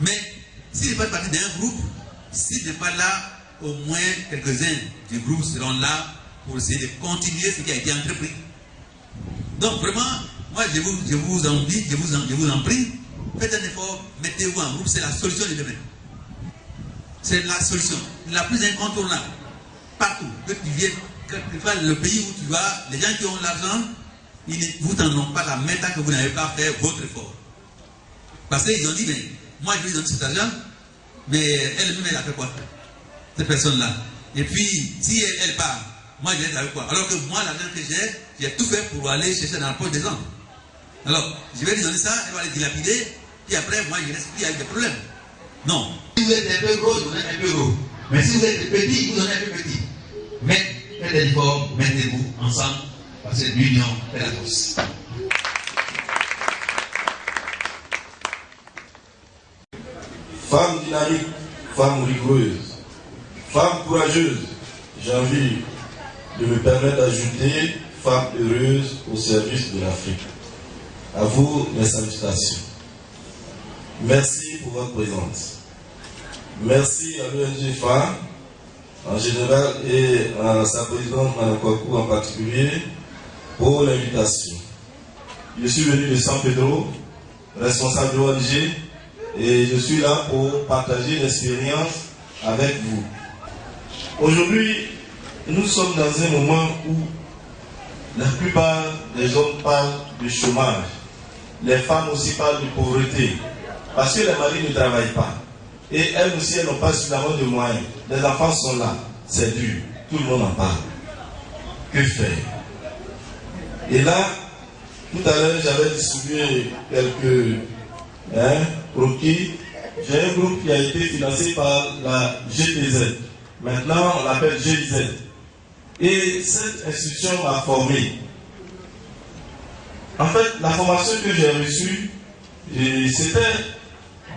Mais s'il n'est pas parti d'un groupe, s'il n'est pas là, au moins quelques-uns du groupe seront là pour essayer de continuer ce qui a été entrepris. Donc vraiment, moi je vous en prie, faites un effort, mettez-vous en groupe, c'est la solution du domaine. C'est la solution, la plus incontournable. Partout, que tu viennes, que le pays où tu vas, les gens qui ont l'argent, vous n'en ont pas la main tant que vous n'avez pas fait votre effort. Parce qu'ils ont dit, mais moi je lui donne cet argent, mais elle-même elle a fait quoi? Cette personne-là. Et puis, si elle part, moi je laisse avec quoi? Alors que moi, l'argent que j'ai tout fait pour aller chercher dans la poche des gens. Alors, je vais lui donner ça, elle va les dilapider, puis après, moi je reste plus avec des problèmes. Non. Si vous êtes un peu gros, je vous donne un peu gros. Mais si vous êtes petit, vous donnez un peu petit. Mais faites des efforts, mettez-vous ensemble, parce que l'union fait la force. Femme dynamique, femme rigoureuse, femme courageuse, j'ai envie de me permettre d'ajouter femme heureuse au service de l'Afrique. À vous mes salutations. Merci pour votre présence. Merci à l'ONG FAM en général et à sa présidente Mme Kwaku en particulier pour l'invitation. Je suis venu de San Pedro, responsable de l'ONG, et je suis là pour partager l'expérience avec vous. Aujourd'hui, nous sommes dans un moment où la plupart des hommes parlent de chômage. Les femmes aussi parlent de pauvreté. Parce que les maris ne travaillent pas. Et elles aussi, elles n'ont pas suffisamment de moyens. Les enfants sont là. C'est dur. Tout le monde en parle. Que faire? Et là, tout à l'heure, j'avais distribué quelques croquis. J'ai un groupe qui a été financé par la GTZ. Maintenant, on l'appelle GIZ. Et cette institution m'a formé. En fait, la formation que j'ai reçue, c'était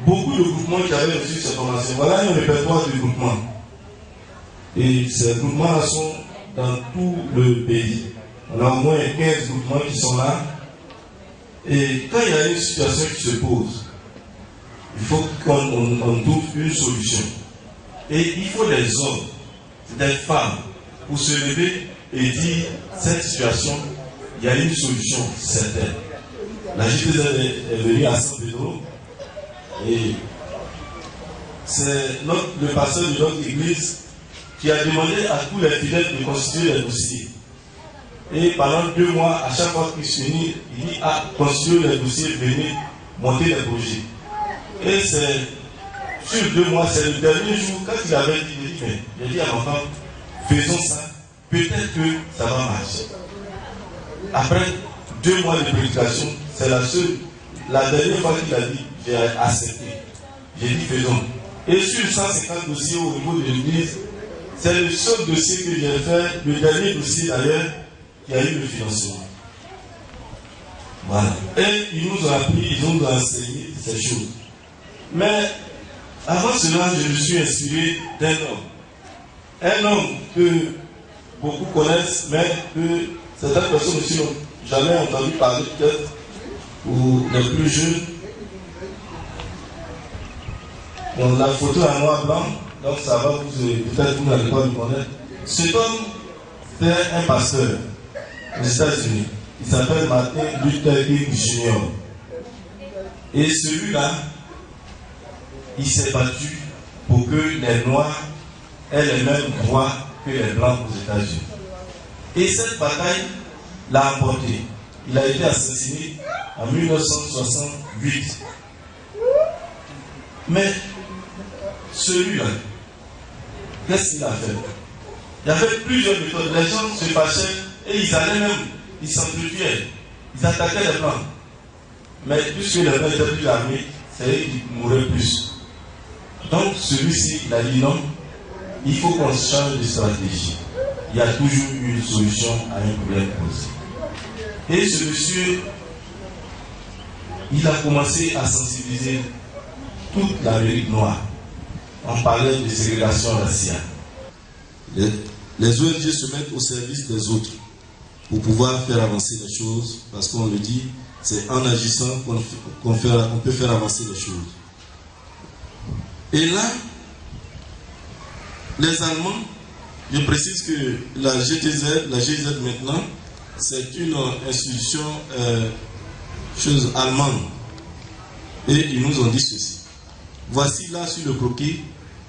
beaucoup de groupements qui avaient reçu cette formation. Voilà un répertoire de groupements. Et ces groupements sont dans tout le pays. On a au moins 15 groupements qui sont là. Et quand il y a une situation qui se pose, il faut qu'on trouve une solution. Et il faut des hommes, des femmes, pour se lever et dire cette situation, il y a une solution certaine. La GTZ est venue à San Pedro et c'est le pasteur de notre église qui a demandé à tous les fidèles de constituer les dossiers. Et pendant 2 mois, à chaque fois qu'il se finit, il dit constituer les dossiers, venez monter les projets. Et c'est sur 2 mois, c'est le dernier jour, quand il avait dit, j'ai dit à ma femme, faisons ça, peut-être que ça va marcher. Après 2 mois de prédication, c'est la dernière fois qu'il a dit, j'ai accepté. J'ai dit faisons. Et sur 150 dossiers au niveau de l'église, c'est le seul dossier que j'ai fait, le dernier dossier d'ailleurs, qui a eu le financement. Voilà. Et ils nous ont appris, ils nous ont enseigné ces choses. Mais avant cela, je me suis inspiré d'un homme. Un homme que beaucoup connaissent, mais que certaines personnes aussi n'ont jamais entendu parler peut-être, ou les plus jeunes. On a la photo en noir blanc, donc ça va peut-être vous n'allez pas le connaître. Cet homme, c'est un pasteur aux États-Unis. Il s'appelle Martin Luther King Jr. Et celui-là, il s'est battu pour que les Noirs aient les mêmes droits que les Blancs aux États-Unis. Et cette bataille l'a remporté. Il a été assassiné en 1968. Mais celui-là, qu'est-ce qu'il a fait? Il y avait plusieurs méthodes. Les gens se fâchaient et ils allaient même, ils s'entretuaient. Ils attaquaient les Blancs. Mais puisque les Blancs étaient plus armés, c'est eux qui mouraient plus. Donc celui-ci, il a dit non, il faut qu'on change de stratégie. Il y a toujours une solution à un problème posé. Et ce monsieur, il a commencé à sensibiliser toute l'Amérique noire. On parlait de ségrégation raciale. Les ONG se mettent au service des autres pour pouvoir faire avancer les choses, parce qu'on le dit, c'est en agissant qu'on peut faire avancer les choses. Et là, les Allemands, je précise que la GIZ maintenant, c'est une institution allemande. Et ils nous ont dit ceci. Voici là sur le croquis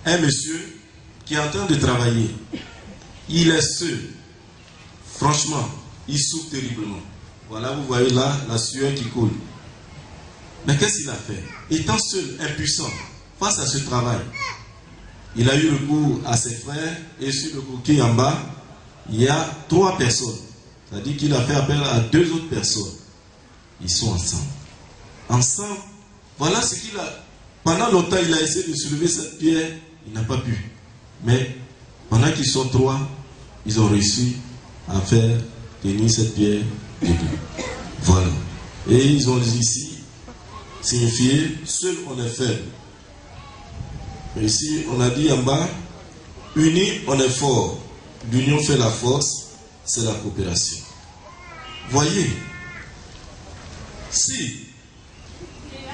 un monsieur qui est en train de travailler. Il est seul. Franchement, il souffre terriblement. Voilà, vous voyez là la sueur qui coule. Mais qu'est-ce qu'il a fait? Étant seul, impuissant, face à ce travail, il a eu recours à ses frères et sur le croquis en bas, il y a 3 personnes. C'est-à-dire qu'il a fait appel à 2 autres personnes. Ils sont ensemble. Ensemble, voilà ce qu'il a. Pendant longtemps, il a essayé de soulever cette pierre, il n'a pas pu. Mais pendant qu'ils sont 3, ils ont réussi à faire tenir cette pierre debout. Voilà. Et ils ont ici signifié, seul on est faible. Mais ici, on a dit en bas, unis on est fort. L'union fait la force, c'est la coopération. Voyez, si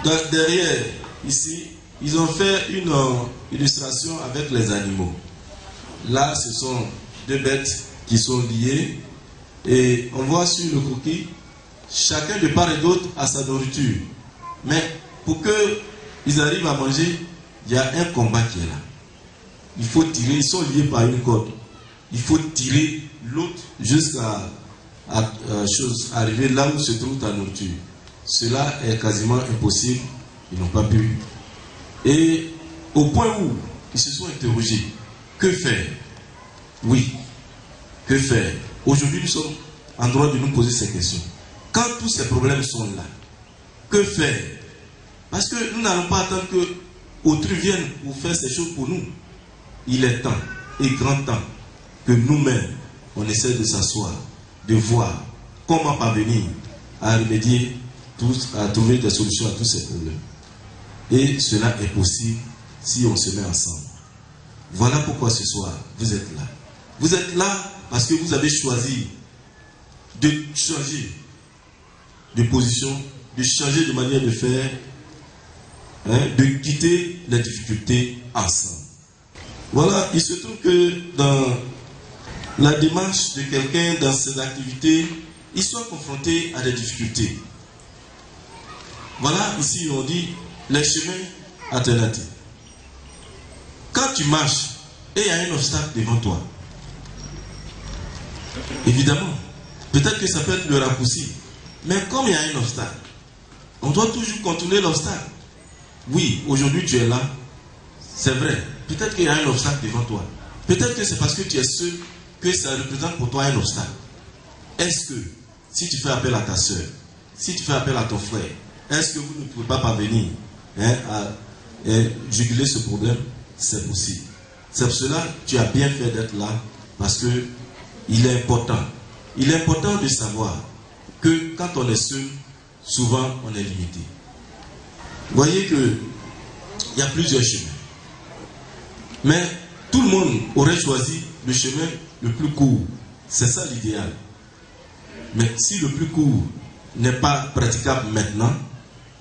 derrière, ici, ils ont fait une illustration avec les animaux. Là, ce sont deux bêtes qui sont liées. Et on voit sur le croquis, chacun de part et d'autre a sa nourriture. Mais pour qu'ils arrivent à manger, il y a un combat qui est là. Il faut tirer, ils sont liés par une corde. Il faut tirer l'autre jusqu'à arriver là où se trouve ta nourriture. Cela est quasiment impossible. Ils n'ont pas pu. Et au point où ils se sont interrogés, que faire? Oui, que faire? Aujourd'hui, nous sommes en droit de nous poser ces questions. Quand tous ces problèmes sont là, que faire? Parce que nous n'allons pas attendre que autrui vienne pour faire ces choses pour nous. Il est temps, et grand temps, que nous-mêmes, on essaie de s'asseoir, de voir comment parvenir à remédier, à trouver des solutions à tous ces problèmes. Et cela est possible si on se met ensemble. Voilà pourquoi ce soir, vous êtes là. Vous êtes là parce que vous avez choisi de changer de position, de changer de manière de faire, de quitter les difficultés ensemble. Voilà, il se trouve que dans la démarche de quelqu'un dans ses activités, il soit confronté à des difficultés. Voilà, ici on dit les chemins alternatifs. Quand tu marches et il y a un obstacle devant toi, évidemment, peut-être que ça peut être le raccourci, mais comme il y a un obstacle, on doit toujours contourner l'obstacle. Oui, aujourd'hui tu es là, c'est vrai, peut-être qu'il y a un obstacle devant toi. Peut-être que c'est parce que tu es seul que ça représente pour toi un obstacle. Est-ce que, si tu fais appel à ta soeur, si tu fais appel à ton frère, est-ce que vous ne pouvez pas parvenir à juguler ce problème? C'est possible. C'est pour cela que tu as bien fait d'être là, parce que il est important. Il est important de savoir que quand on est seul, souvent on est limité. Vous voyez qu'il y a plusieurs chemins. Mais tout le monde aurait choisi le chemin le plus court. C'est ça l'idéal. Mais si le plus court n'est pas praticable maintenant,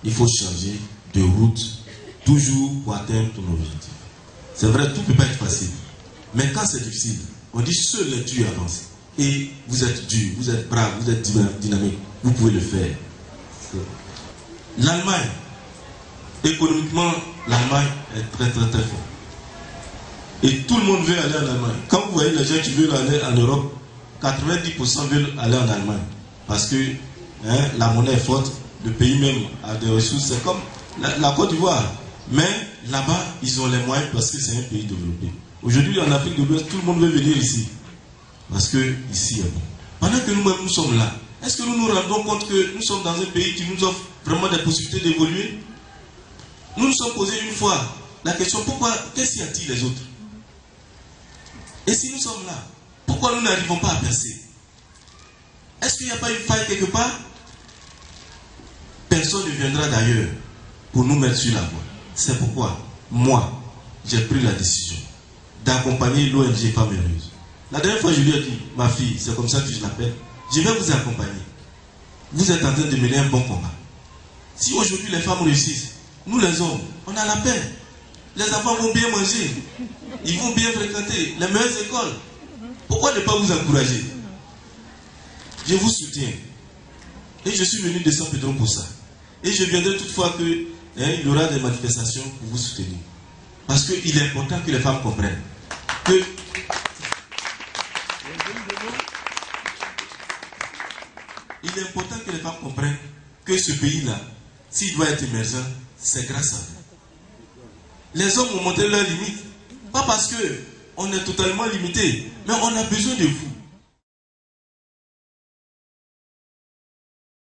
il faut changer de route toujours pour atteindre ton objectif. C'est vrai, tout ne peut pas être facile. Mais quand c'est difficile, on dit seul les Dieu avancent. Et vous êtes dur, vous êtes brave, vous êtes dynamique. Vous pouvez le faire. L'Allemagne, économiquement, l'Allemagne est très très très forte. Et tout le monde veut aller en Allemagne. Quand vous voyez les gens qui veulent aller en Europe, 90% veulent aller en Allemagne. Parce que la monnaie est forte, le pays même a des ressources. C'est comme la Côte d'Ivoire. Mais là-bas, ils ont les moyens parce que c'est un pays développé. Aujourd'hui, en Afrique de l'Ouest, tout le monde veut venir ici. Parce que ici est bon. Pendant que nous-mêmes, nous sommes là, est-ce que nous nous rendons compte que nous sommes dans un pays qui nous offre vraiment des possibilités d'évoluer? Nous nous sommes posés une fois la question, pourquoi, qu'est-ce y a-t-il les autres? Et si nous sommes là, pourquoi nous n'arrivons pas à percer? Est-ce qu'il n'y a pas une faille quelque part? Personne ne viendra d'ailleurs pour nous mettre sur la voie. C'est pourquoi, moi, j'ai pris la décision d'accompagner l'ONG Femmes Heureuses. La dernière fois, je lui ai dit, ma fille, c'est comme ça que je l'appelle, je vais vous accompagner. Vous êtes en train de mener un bon combat. Si aujourd'hui les femmes réussissent, nous les hommes, on a la peine. Les enfants vont bien manger, ils vont bien fréquenter les meilleures écoles. Pourquoi ne pas vous encourager? Je vous soutiens. Et je suis venu de San Pedro pour ça. Et je viendrai toutefois qu'il y aura des manifestations pour vous soutenir. Parce qu'il est important que les femmes comprennent que il est important que les femmes comprennent que ce pays-là, s'il doit être émergent, c'est grâce à vous. Les hommes ont montré leurs limites. Pas parce qu'on est totalement limité, mais on a besoin de vous.